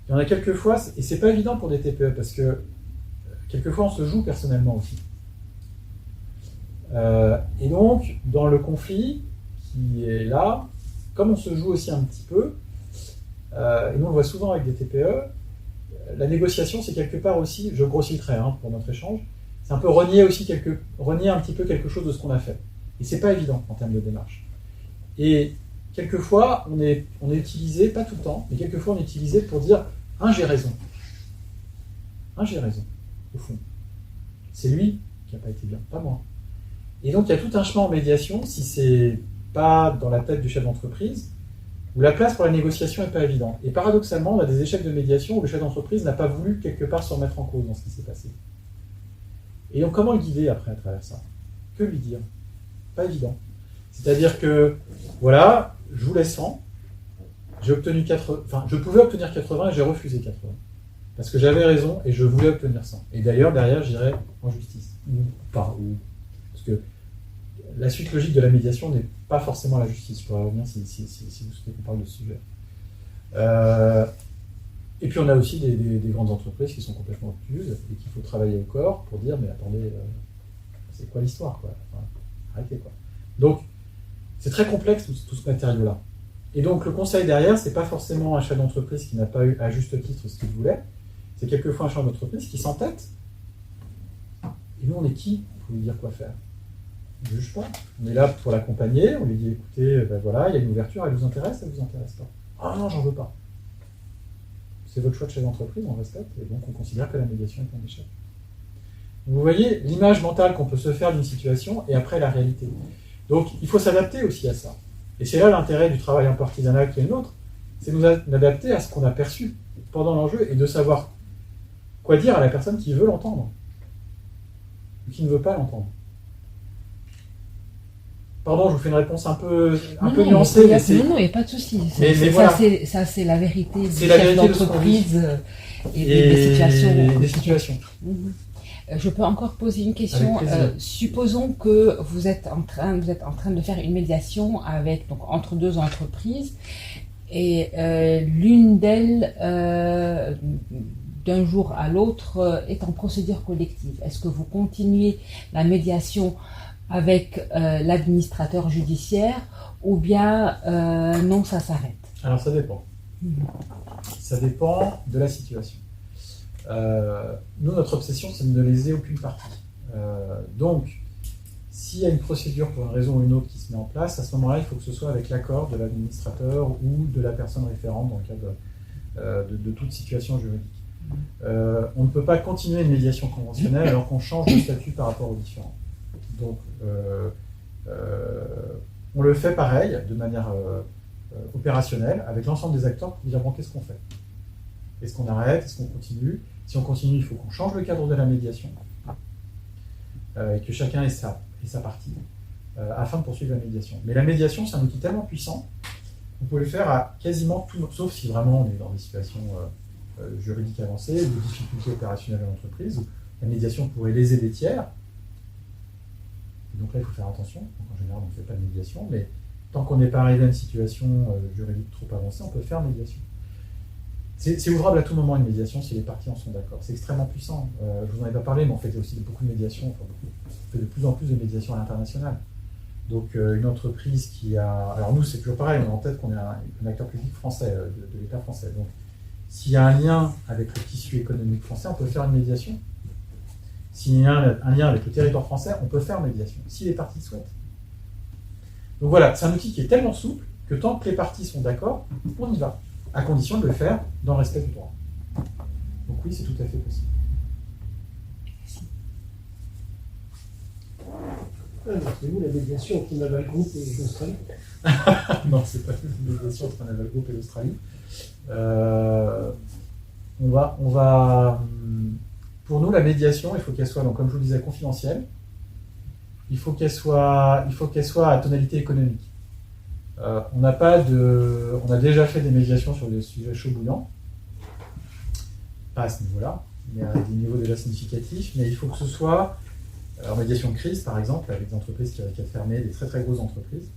Il y en a quelquefois, et c'est pas évident pour des TPE, parce que quelquefois on se joue personnellement aussi. Et donc, dans le conflit qui est là, comme on se joue aussi un petit peu, et nous on le voit souvent avec des TPE, la négociation c'est quelque part aussi, je grossis le trait pour notre échange, c'est un peu renier un petit peu quelque chose de ce qu'on a fait. Et c'est pas évident en termes de démarche. Et quelquefois on est utilisé, pas tout le temps, mais quelquefois on est utilisé pour dire j'ai raison. J'ai raison, au fond. C'est lui qui n'a pas été bien, pas moi. Et donc il y a tout un chemin en médiation, si c'est pas dans la tête du chef d'entreprise, où la place pour la négociation n'est pas évidente. Et paradoxalement, on a des échecs de médiation où le chef d'entreprise n'a pas voulu quelque part se remettre en cause dans ce qui s'est passé. Et donc comment le guider après à travers ça? Que lui dire? Pas évident. C'est-à-dire que, voilà, je vous laisse 100, j'ai obtenu 80, enfin, je pouvais obtenir 80 et j'ai refusé 80. Parce que j'avais raison et je voulais obtenir 100. Et d'ailleurs, derrière, j'irai en justice. Ou pas. Parce que la suite logique de la médiation n'est pas forcément la justice. Je pourrais revenir si vous souhaitez qu'on parle de ce sujet. Et puis on a aussi des grandes entreprises qui sont complètement obtuses et qu'il faut travailler au corps pour dire mais attendez, c'est quoi l'histoire quoi, enfin, arrêtez quoi. Donc c'est très complexe tout ce matériau-là. Et donc le conseil derrière, c'est pas forcément un chef d'entreprise qui n'a pas eu à juste titre ce qu'il voulait, c'est quelquefois un chef d'entreprise qui s'entête. Et nous on est qui pour lui dire quoi faire? On ne juge pas. On est là pour l'accompagner, on lui dit écoutez, voilà, il y a une ouverture, elle vous intéresse pas? Ah non, j'en veux pas. c'est votre choix de chef d'entreprise, on respecte, et donc on considère que la médiation est un échec. Vous voyez l'image mentale qu'on peut se faire d'une situation et après la réalité. Donc il faut s'adapter aussi à ça. Et c'est là l'intérêt du travail un peu artisanal qui est le nôtre, c'est nous adapter à ce qu'on a perçu pendant l'enjeu et de savoir quoi dire à la personne qui veut l'entendre ou qui ne veut pas l'entendre. Pardon, je vous fais une réponse un peu nuancée. Non, il n'y a pas de souci. Mais Ça, voilà. c'est la vérité du C'est la chef vérité de ce qu'on d'entreprise et des situations. Des situations. Mhm. Je peux encore poser une question. Avec plaisir. Supposons que vous êtes en train de faire une médiation entre deux entreprises et l'une d'elles, d'un jour à l'autre, est en procédure collective. Est-ce que vous continuez la médiation avec l'administrateur judiciaire ou bien non, ça s'arrête? Alors ça dépend. Ça dépend de la situation. Nous, notre obsession, c'est de ne léser aucune partie. Donc, s'il y a une procédure pour une raison ou une autre qui se met en place, à ce moment-là, il faut que ce soit avec l'accord de l'administrateur ou de la personne référente dans le cadre de toute situation juridique. On ne peut pas continuer une médiation conventionnelle alors qu'on change de statut par rapport aux différents. Donc, on le fait pareil, de manière opérationnelle, avec l'ensemble des acteurs pour dire bon, qu'est-ce qu'on fait? Est-ce qu'on arrête? Est-ce qu'on continue? Si on continue, il faut qu'on change le cadre de la médiation et que chacun ait sa partie afin de poursuivre la médiation. Mais la médiation, c'est un outil tellement puissant, vous pouvez le faire à quasiment tout, sauf si vraiment on est dans des situations juridiques avancées, de difficultés opérationnelles à l'entreprise, où la médiation pourrait léser des tiers. Et donc là, il faut faire attention. Donc, en général, on ne fait pas de médiation, mais tant qu'on n'est pas arrivé à une situation juridique trop avancée, on peut faire médiation. C'est ouvrable à tout moment une médiation si les parties en sont d'accord. C'est extrêmement puissant. Je vous en ai pas parlé, mais on fait aussi beaucoup de médiations. On fait de plus en plus de médiations à l'international. Donc une entreprise qui a... Alors nous, c'est toujours pareil, on a en tête qu'on est un acteur public français, de l'État français. Donc s'il y a un lien avec le tissu économique français, on peut faire une médiation. S'il y a un lien avec le territoire français, on peut faire médiation, si les parties souhaitent. Donc voilà, c'est un outil qui est tellement souple que tant que les parties sont d'accord, on y va, à condition de le faire dans le respect du droit. Donc oui, c'est tout à fait possible. C'est vous la médiation entre Naval Group et l'Australie? Non, c'est pas une médiation entre Naval Group et l'Australie. Pour nous, la médiation, il faut qu'elle soit, donc, comme je vous le disais, confidentielle. Il faut qu'elle soit à tonalité économique. On a déjà fait des médiations sur des sujets chauds bouillants, pas à ce niveau-là, mais à des niveaux déjà significatifs. Mais il faut que ce soit en médiation de crise, par exemple, avec des entreprises qui ont fermé, des très très grosses entreprises.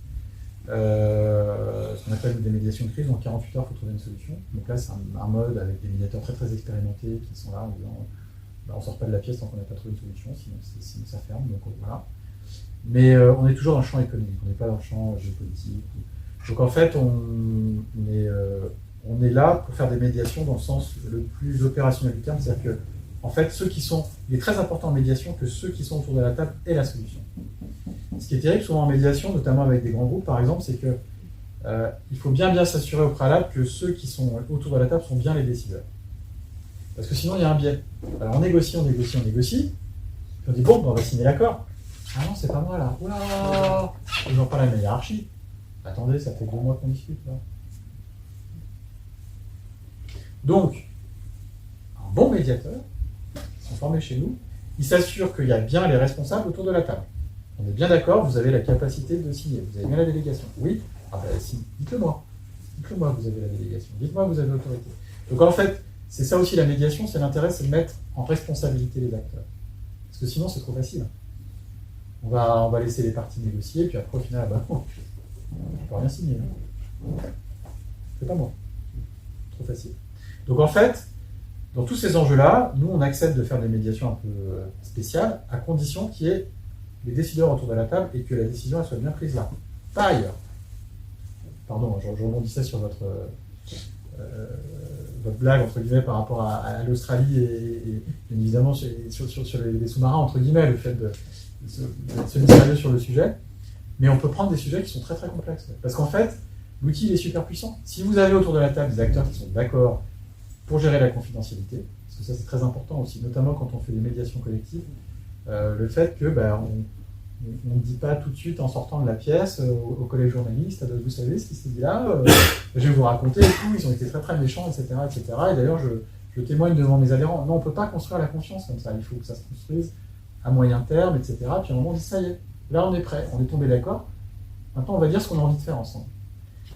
Ce qu'on appelle des médiations de crise, dans 48 heures, il faut trouver une solution. Donc là, c'est un mode avec des médiateurs très très expérimentés qui sont là en disant on ne sort pas de la pièce tant qu'on n'a pas trouvé une solution, sinon ça ferme. Donc voilà. Mais on est toujours dans le champ économique, on n'est pas dans le champ géopolitique. Donc en fait, on est là pour faire des médiations dans le sens le plus opérationnel du terme, c'est-à-dire que en fait, il est très important en médiation que ceux qui sont autour de la table aient la solution. Ce qui est terrible souvent en médiation, notamment avec des grands groupes par exemple, c'est que il faut bien s'assurer au préalable que ceux qui sont autour de la table sont bien les décideurs. Parce que sinon il y a un biais. Alors on négocie, puis on dit bon, on va signer l'accord. Ah non, c'est pas moi là. Oula, ils n'ont pas la même hiérarchie. Attendez, ça fait 2 mois qu'on discute là. Donc, un bon médiateur, ils sont formés chez nous, il s'assure qu'il y a bien les responsables autour de la table. On est bien d'accord, vous avez la capacité de signer, vous avez bien la délégation. Oui, ah ben si, dites-le-moi. Dites-le-moi que vous avez la délégation, dites-moi que vous avez l'autorité. Donc en fait, c'est ça aussi la médiation, c'est l'intérêt, c'est de mettre en responsabilité les acteurs. Parce que sinon, c'est trop facile. On va laisser les parties négocier, puis après, au final, bah non, je ne peux rien signer. C'est pas moi. Trop facile. Donc en fait, dans tous ces enjeux-là, nous, on accepte de faire des médiations un peu spéciales, à condition qu'il y ait des décideurs autour de la table et que la décision elle soit bien prise là. Pas ailleurs. Pardon, je rebondissais sur votre blague, entre guillemets, par rapport à l'Australie et bien évidemment sur les sous-marins, entre guillemets, le fait de se mettre sérieux sur le sujet. Mais on peut prendre des sujets qui sont très très complexes. Parce qu'en fait, l'outil il est super puissant. Si vous avez autour de la table des acteurs qui sont d'accord pour gérer la confidentialité, parce que ça c'est très important aussi, notamment quand on fait des médiations collectives, le fait que on ne dit pas tout de suite en sortant de la pièce au collège journaliste, vous savez ce qui s'est dit là, je vais vous raconter et tout, ils ont été très très méchants, etc. etc. Et d'ailleurs, je témoigne devant mes adhérents, non, on ne peut pas construire la confiance comme ça, il faut que ça se construise à moyen terme, etc. Puis à un moment, on dit, ça y est, là on est prêt, on est tombé d'accord, maintenant on va dire ce qu'on a envie de faire ensemble.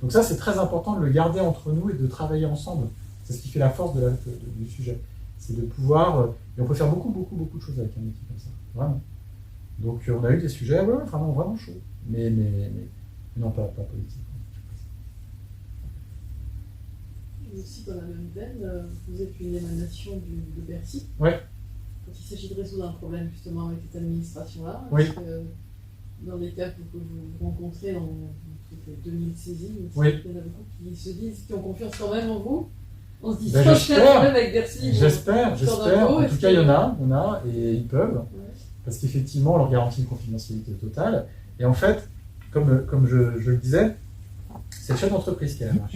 Donc ça, c'est très important de le garder entre nous et de travailler ensemble. C'est ce qui fait la force du sujet. C'est de pouvoir, et on peut faire beaucoup de choses avec un outil comme ça, vraiment. Donc on a eu des sujets vraiment chauds, mais non, pas politiques. Et aussi, dans la même veine, vous êtes une émanation de Bercy. Oui. Quand il s'agit de résoudre un problème justement avec cette administration-là, Oui. parce que dans les cas que vous rencontrez dans les 2000 saisies, Oui. il y en a beaucoup qui se disent, qui ont confiance quand même en vous. On se dit, Ben, ça, j'espère. je fais un problème avec Bercy. J'espère. En tout cas, il y en a, et ils peuvent. Ouais. Parce qu'effectivement, on leur garantit une confidentialité totale. Et en fait, comme je le disais, c'est le chef d'entreprise qui a la marche.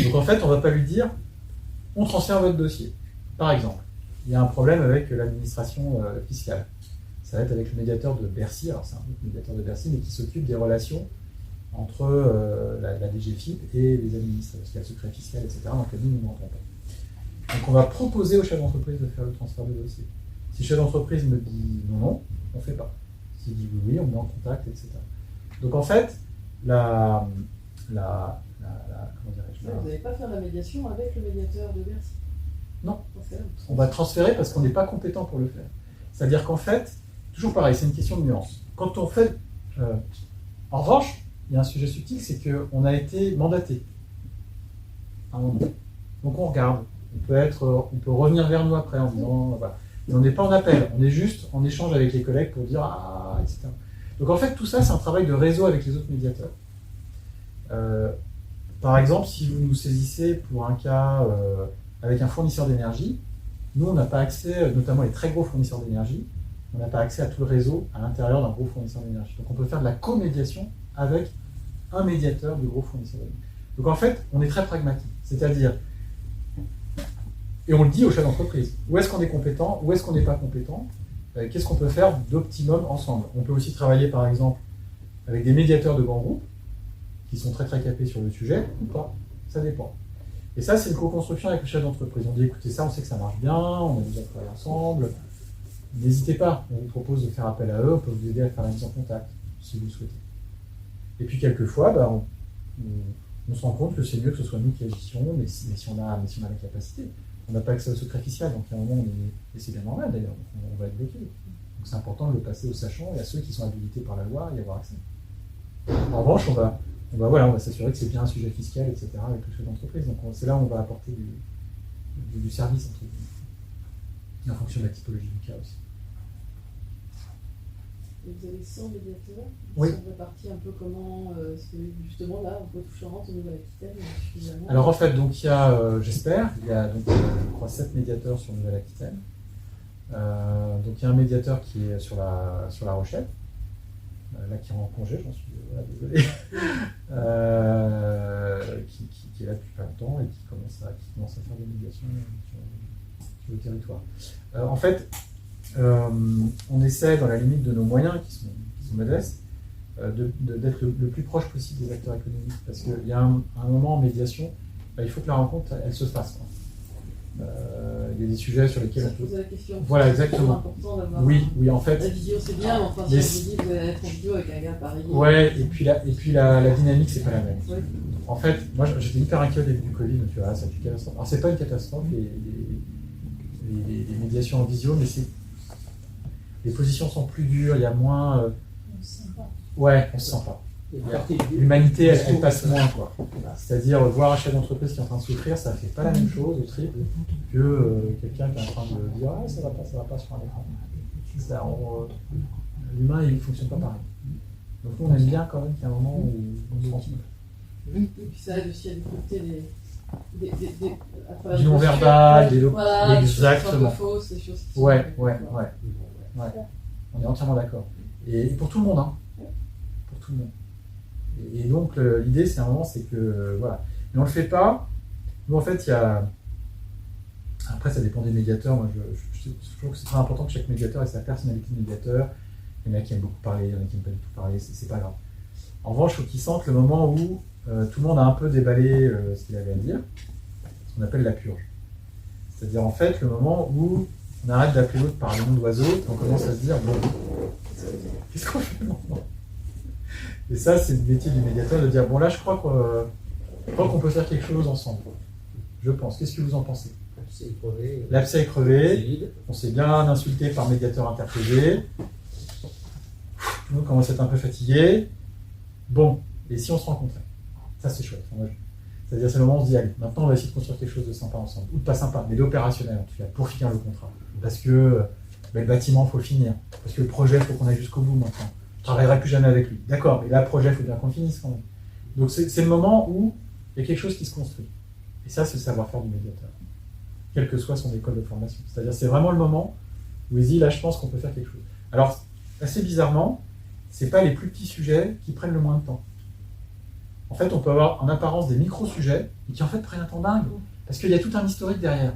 Donc en fait, on ne va pas lui dire, on transfère votre dossier. Par exemple, il y a un problème avec l'administration fiscale. Ça va être avec le médiateur de Bercy, alors c'est un autre médiateur de Bercy, mais qui s'occupe des relations entre la DGFiP et les administrés, parce qu'il y a le secret fiscal, etc., donc nous n'entendons pas. Donc on va proposer au chef d'entreprise de faire le transfert de dossier. Si le chef d'entreprise me dit non, on ne fait pas. S'il dit oui, on met en contact, etc. Donc en fait, comment dirais-je, Vous n'allez pas faire la médiation avec le médiateur de Bercy. Non. On va transférer parce qu'on n'est pas compétent pour le faire. C'est-à-dire qu'en fait, toujours pareil, c'est une question de nuance. Quand on fait... en revanche, il y a un sujet subtil, c'est qu'on a été mandaté à un moment. Donc on regarde. On peut revenir vers nous après en disant... Voilà. Et on n'est pas en appel, on est juste en échange avec les collègues pour dire ah, etc. Donc en fait, tout ça, c'est un travail de réseau avec les autres médiateurs. Par exemple, si vous nous saisissez pour un cas avec un fournisseur d'énergie, nous, on n'a pas accès, notamment les très gros fournisseurs d'énergie, on n'a pas accès à tout le réseau à l'intérieur d'un gros fournisseur d'énergie. Donc on peut faire de la co-médiation avec un médiateur de gros fournisseurs d'énergie. Donc en fait, on est très pragmatique. C'est-à-dire, et on le dit au chef d'entreprise, où est-ce qu'on est compétent, où est-ce qu'on n'est pas compétent, qu'est-ce qu'on peut faire d'optimum ensemble. On peut aussi travailler par exemple avec des médiateurs de grands groupes qui sont très très capés sur le sujet, ou pas, ça dépend. Et ça c'est une co-construction avec le chef d'entreprise. On dit écoutez ça, on sait que ça marche bien, on a déjà travaillé ensemble, n'hésitez pas, on vous propose de faire appel à eux, on peut vous aider à faire la mise en contact, si vous le souhaitez. Et puis quelquefois, on se rend compte que c'est mieux que ce soit nous qui agissions, mais si on a la capacité. On n'a pas accès au secret fiscal, donc à un moment, et c'est bien normal d'ailleurs, on va être bloqué. Donc c'est important de le passer aux sachants et à ceux qui sont habilités par la loi à y avoir accès. En revanche, on va s'assurer que c'est bien un sujet fiscal, etc., avec le chef d'entreprise. Donc c'est là où on va apporter du service, entre guillemets, en fonction de la typologie du cas aussi. Et vous avez 100 médiateurs qui Oui. sont répartis un peu comment, justement là, en Poitou-Charentes, en Nouvelle-Aquitaine, suffisamment. Alors en fait, donc il y a, j'espère, il y a donc, je crois 7 médiateurs sur Nouvelle-Aquitaine. Donc il y a un médiateur qui est sur la Rochelle, là qui est en congé, j'en suis désolé, qui est là depuis pas longtemps et qui commence à faire des médiations sur le territoire. En fait, on essaie, dans la limite de nos moyens qui sont modestes, d'être le plus proche possible des acteurs économiques. Parce qu'il y a un moment en médiation, il faut que la rencontre elle se fasse. Il y a des sujets sur lesquels on peut. Poser la question. Voilà, exactement. C'est important d'avoir. Oui, en fait. La vidéo c'est bien, mais enfin si on vous dit que vous allez être en vidéo avec un gars à Paris. Ouais, et puis la dynamique, c'est pas la même. Ouais. En fait, moi j'étais hyper inquiet au début du Covid, donc ça a été une catastrophe. Alors c'est pas une catastrophe, les médiations en visio, mais les positions sont plus dures, il y a moins. On se sent pas. Ouais, on se sent pas. L'humanité, elle passe moins, quoi. C'est-à-dire, voir un chef d'entreprise qui est en train de souffrir, ça fait pas la même chose au triple que quelqu'un qui est en train de dire ah, ça va pas sur un écran. L'humain, il ne fonctionne pas pareil. Donc, nous, on aime bien quand même qu'il y a un moment où on se transmet. Et puis ça aide aussi à décrypter du non-verbal, des voilà, exactement. fausses, des choses qui Ouais. On est entièrement d'accord. Et pour tout le monde, hein. Pour tout le monde. Et donc l'idée, c'est un moment, c'est que voilà. Mais on le fait pas. Nous, en fait, il y a Après, ça dépend des médiateurs. Moi, je trouve que c'est très important que chaque médiateur ait sa personnalité de médiateur. Il y en a qui aiment beaucoup parler, il y en a qui n'aiment pas du tout parler, c'est pas grave. En revanche, il faut qu'ils sentent le moment où tout le monde a un peu déballé ce qu'il avait à dire, ce qu'on appelle la purge. C'est-à-dire, en fait, le moment où on arrête d'appeler l'autre par le nom d'oiseau, et on commence à se dire, bon, qu'est-ce qu'on fait maintenant? Et ça, c'est le métier du médiateur de dire, bon là, je crois qu'on peut faire quelque chose ensemble. Je pense. Qu'est-ce que vous en pensez? L'abcès est crevé, on s'est bien insulté par médiateur interposé, tout le monde commence à être un peu fatigué. Bon, et si on se rencontrait? Ça, c'est chouette. C'est-à-dire, c'est le moment où on se dit, allez, maintenant on va essayer de construire quelque chose de sympa ensemble. Ou de pas sympa, mais d'opérationnel en tout cas, pour finir le contrat. Parce que le bâtiment, il faut le finir. Parce que le projet, il faut qu'on aille jusqu'au bout maintenant. Je ne travaillerai plus jamais avec lui. D'accord, mais là, le projet, il faut bien qu'on le finisse quand même. Donc, c'est le moment où il y a quelque chose qui se construit. Et ça, c'est le savoir-faire du médiateur. Quelle que soit son école de formation. C'est-à-dire, c'est vraiment le moment où il dit, là, je pense qu'on peut faire quelque chose. Alors, assez bizarrement, ce n'est pas les plus petits sujets qui prennent le moins de temps. En fait, on peut avoir en apparence des micro-sujets, et qui en fait prennent un temps dingue. Parce qu'il y a tout un historique derrière.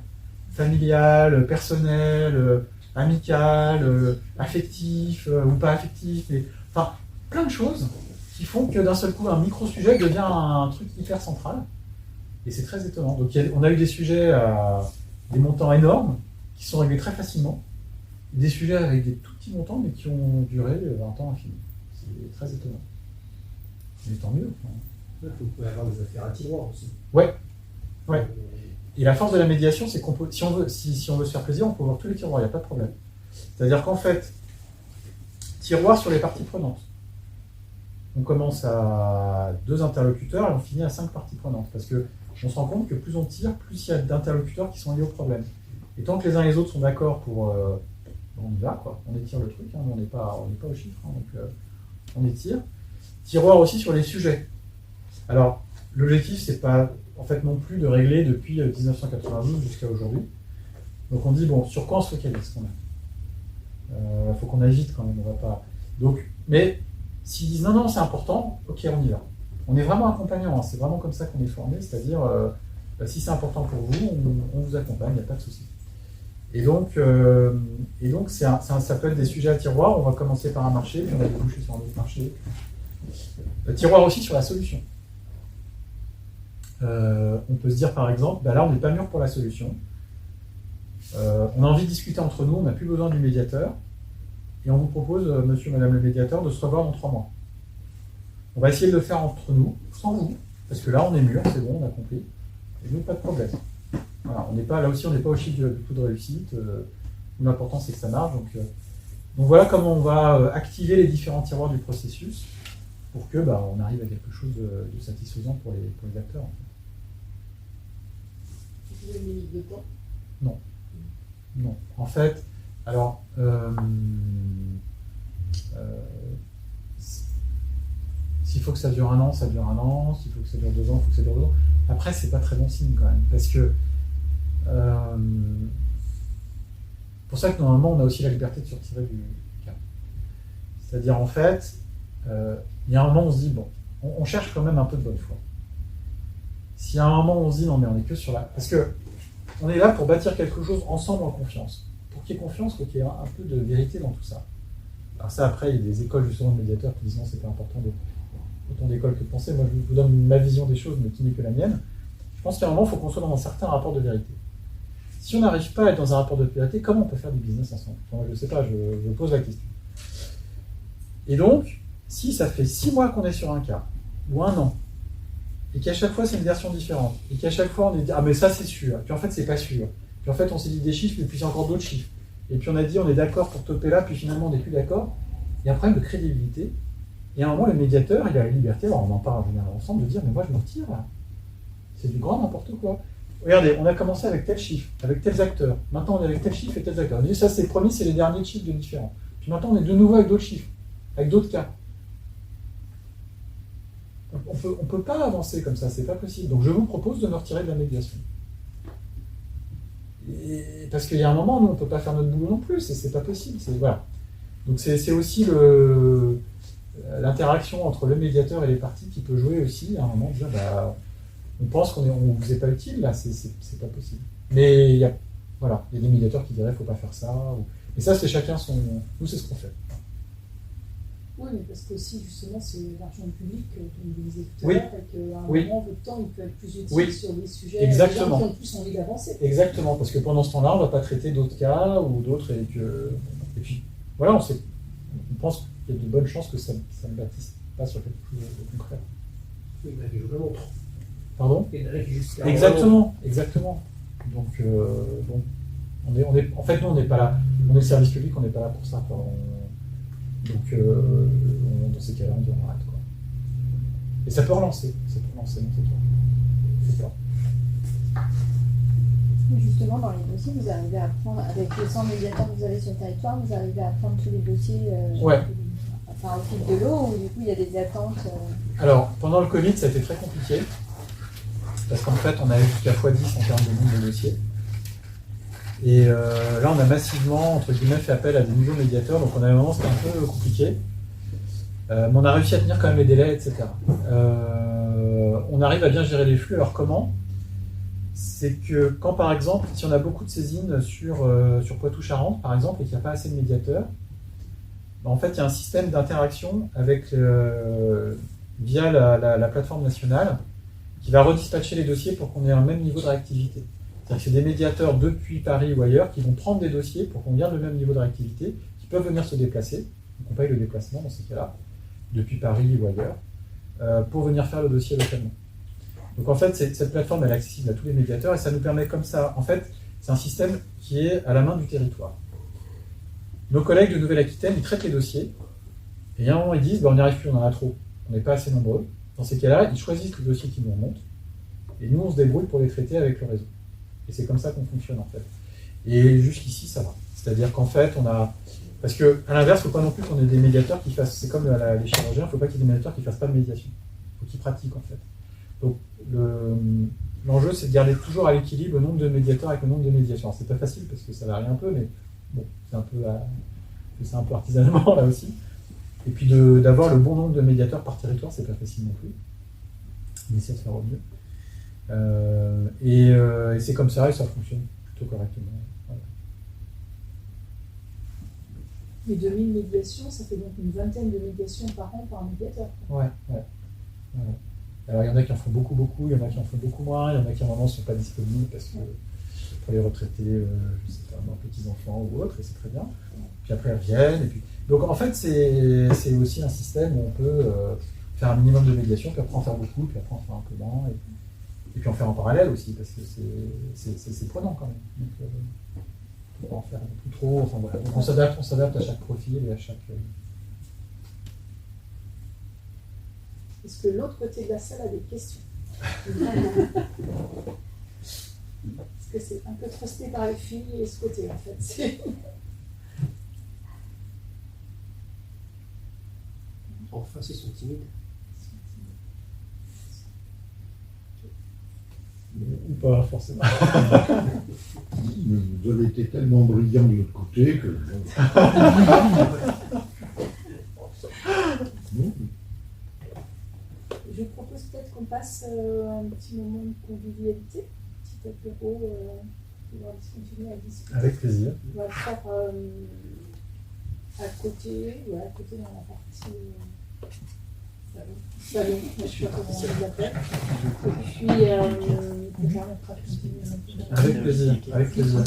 Familial, personnel, amical, affectif, ou pas affectif. Enfin, plein de choses qui font que d'un seul coup, un micro-sujet devient un truc hyper central. Et c'est très étonnant. Donc on a eu des sujets à des montants énormes, qui sont réglés très facilement. Des sujets avec des tout petits montants, mais qui ont duré un temps infini. C'est très étonnant. Mais tant mieux. Il faut avoir des affaires à tiroir aussi. Ouais. Et la force de la médiation, c'est qu'on peut, si on veut se faire plaisir, on peut voir tous les tiroirs, il n'y a pas de problème. C'est-à-dire qu'en fait, tiroir sur les parties prenantes. On commence à 2 interlocuteurs et on finit à 5 parties prenantes. Parce qu'on se rend compte que plus on tire, plus il y a d'interlocuteurs qui sont liés au problème. Et tant que les uns et les autres sont d'accord pour... on y va, quoi. On étire le truc, hein. On n'est pas au chiffre, hein. Donc on étire. Tiroir aussi sur les sujets. Alors, l'objectif, c'est pas en fait non plus de régler depuis 1992 jusqu'à aujourd'hui. Donc on dit, bon, sur quoi on se focalise quand même? Faut qu'on agite quand même, on va pas... Donc, mais s'ils disent non, c'est important, ok, on y va. On est vraiment accompagnant, hein. C'est vraiment comme ça qu'on est formé, c'est-à-dire, si c'est important pour vous, on vous accompagne, il n'y a pas de souci. Et donc ça peut être des sujets à tiroir. On va commencer par un marché, puis on va déboucher sur un autre marché. Tiroir aussi sur la solution. On peut se dire par exemple, là on n'est pas mûr pour la solution. On a envie de discuter entre nous, on n'a plus besoin du médiateur. Et on vous propose, monsieur, madame le médiateur, de se revoir dans 3 mois. On va essayer de le faire entre nous, sans vous, parce que là on est mûr, c'est bon, on a compris. Et nous, pas de problème. Voilà, on n'est pas, là aussi, on n'est pas au chiffre du taux de réussite. L'important, c'est que ça marche. Donc voilà comment on va activer les différents tiroirs du processus pour que on arrive à quelque chose de satisfaisant pour les acteurs. En fait. Vous avez une limite de temps? Non. En fait, alors, s'il faut que ça dure 1 an, ça dure 1 an. S'il faut que ça dure 2 ans, il faut que ça dure 2 ans. Après, c'est pas très bon signe quand même, parce que pour ça que normalement on a aussi la liberté de se retirer du cas. C'est-à-dire en fait, il y a un moment où on se dit bon, on cherche quand même un peu de bonne foi. S'il y a un moment où on se dit non mais on est que sur la... Parce que on est là pour bâtir quelque chose ensemble en confiance. Pour qu'il y ait confiance, il faut qu'il y ait un peu de vérité dans tout ça. Alors ça après, il y a des écoles justement de médiateurs qui disent non, c'est pas important, autant d'écoles que de penser. Moi je vous donne ma vision des choses, mais qui n'est que la mienne. Je pense qu'à un moment, il faut qu'on soit dans un certain rapport de vérité. Si on n'arrive pas à être dans un rapport de vérité, comment on peut faire du business ensemble? Enfin, je ne sais pas, je pose la question. Et donc, si ça fait 6 mois qu'on est sur un cas, ou 1 an, et qu'à chaque fois c'est une version différente, et qu'à chaque fois on est dit ah mais ça c'est sûr, puis en fait c'est pas sûr, puis en fait on s'est dit des chiffres, et puis c'est encore d'autres chiffres, et puis on a dit on est d'accord pour topper là, puis finalement on n'est plus d'accord, il y a un problème de crédibilité, et à un moment le médiateur il a la liberté, alors on en parle en général ensemble, de dire mais moi je me retire là. C'est du grand n'importe quoi. Regardez, on a commencé avec tel chiffre, avec tels acteurs. Maintenant, on est avec tel chiffre et tels acteurs. On dit, ça, c'est promis, c'est les derniers chiffres de différents. Puis maintenant, on est de nouveau avec d'autres chiffres, avec d'autres cas. On peut pas avancer comme ça, c'est pas possible. Donc, je vous propose de me retirer de la médiation. Parce qu'il y a un moment, nous, on ne peut pas faire notre boulot non plus, c'est pas possible. Voilà. Donc, c'est aussi l'interaction entre le médiateur et les parties qui peut jouer aussi à un moment, dire, on pense qu'on vous est pas utile, là, c'est pas possible. Mais il y a Voilà, il y a des médiateurs qui diraient faut pas faire ça. Mais ça, c'est chacun son. Nous, c'est ce qu'on fait. Oui, mais parce que aussi, justement, c'est l'argent public, comme vous disiez tout à Oui. l'heure, et qu'à un Oui. moment, votre temps, il peut être plus utile Oui. sur des sujets Exactement. des gens qui ont plus envie d'avancer. Exactement, parce que pendant ce temps-là, on ne va pas traiter d'autres cas ou d'autres. Et puis, voilà, on pense qu'il y a de bonnes chances que ça ne bâtisse pas sur quelque chose de concret. Oui, il y en a qui jouent la montre. Pardon? Il y en a qui jouent Exactement. Donc, en fait, nous, on n'est pas là. On est le service public, on n'est pas là pour ça, quoi. Dans ces cas-là, on dit on arrête, quoi. Et ça peut relancer mon territoire. C'est pas. Justement, dans les dossiers, vous arrivez à prendre, avec les 100 médiateurs que vous avez sur le territoire, vous arrivez à prendre tous les dossiers Ouais. enfin, au fil de l'eau, ou du coup il y a des attentes Alors, pendant le Covid, ça a été très compliqué. Parce qu'en fait, on avait jusqu'à x10 en termes de nombre de dossiers. Et là, on a massivement, entre guillemets, fait appel à des nouveaux médiateurs. Donc, on a un moment, c'était un peu compliqué. Mais on a réussi à tenir quand même les délais, etc. On arrive à bien gérer les flux. Alors, comment? C'est que quand, par exemple, si on a beaucoup de saisines sur Poitou-Charentes, par exemple, et qu'il n'y a pas assez de médiateurs, en fait, il y a un système d'interaction avec via la plateforme nationale qui va redispatcher les dossiers pour qu'on ait un même niveau de réactivité. C'est-à-dire que c'est des médiateurs depuis Paris ou ailleurs qui vont prendre des dossiers pour qu'on garde le même niveau de réactivité, qui peuvent venir se déplacer, donc on paye le déplacement dans ces cas-là, depuis Paris ou ailleurs, pour venir faire le dossier localement. Donc en fait, cette plateforme elle est accessible à tous les médiateurs et ça nous permet comme ça, en fait, c'est un système qui est à la main du territoire. Nos collègues de Nouvelle-Aquitaine, ils traitent les dossiers, et à un moment ils disent, on n'y arrive plus, on en a trop, on n'est pas assez nombreux. Dans ces cas-là, ils choisissent le dossier qui nous remonte, et nous on se débrouille pour les traiter avec le réseau. Et c'est comme ça qu'on fonctionne en fait. Et jusqu'ici, ça va. C'est-à-dire qu'en fait, on a... Parce qu'à l'inverse, il ne faut pas non plus qu'on ait des médiateurs qui fassent... C'est comme les chirurgiens, il ne faut pas qu'il y ait des médiateurs qui ne fassent pas de médiation. Il faut qu'ils pratiquent en fait. Donc l'enjeu, c'est de garder toujours à l'équilibre le nombre de médiateurs avec le nombre de médiations. Alors, c'est pas facile parce que ça varie un peu, mais bon, c'est un peu artisanalement là aussi. Et puis d'avoir le bon nombre de médiateurs par territoire, c'est pas facile non plus. On essaie de faire au mieux. Et c'est comme ça et ça fonctionne plutôt correctement. Voilà. Les 2000 médiations, ça fait donc une vingtaine de médiations par an par médiateur. Ouais. Alors il y en a qui en font beaucoup, il y en a qui en font beaucoup moins, il y en a qui à un moment ne sont pas disponibles parce que pour les retraités, je sais pas, leurs petits-enfants ou autres, et c'est très bien. Puis après ils reviennent. Et puis... Donc en fait, c'est aussi un système où on peut faire un minimum de médiation, puis après en faire beaucoup, puis après en faire un peu moins. Et puis en faire en parallèle aussi, parce que c'est prenant quand même. Donc, on ne peut pas en faire plus trop. Enfin, voilà. Donc on s'adapte à chaque profil et à chaque. Est-ce que l'autre côté de la salle a des questions? Est-ce que c'est un peu trusté par les filles et ce côté en fait? En face, ils sont timides. Ou pas forcément. Vous avez été tellement brillant de l'autre côté que. Je vous propose peut-être qu'on passe un petit moment de convivialité, un petit apéro, on va continuer à discuter. Avec plaisir. On va le faire à côté dans la partie salon, je sais pas comment on les appelle. Et puis, ça permettra de continuer. Avec plaisir.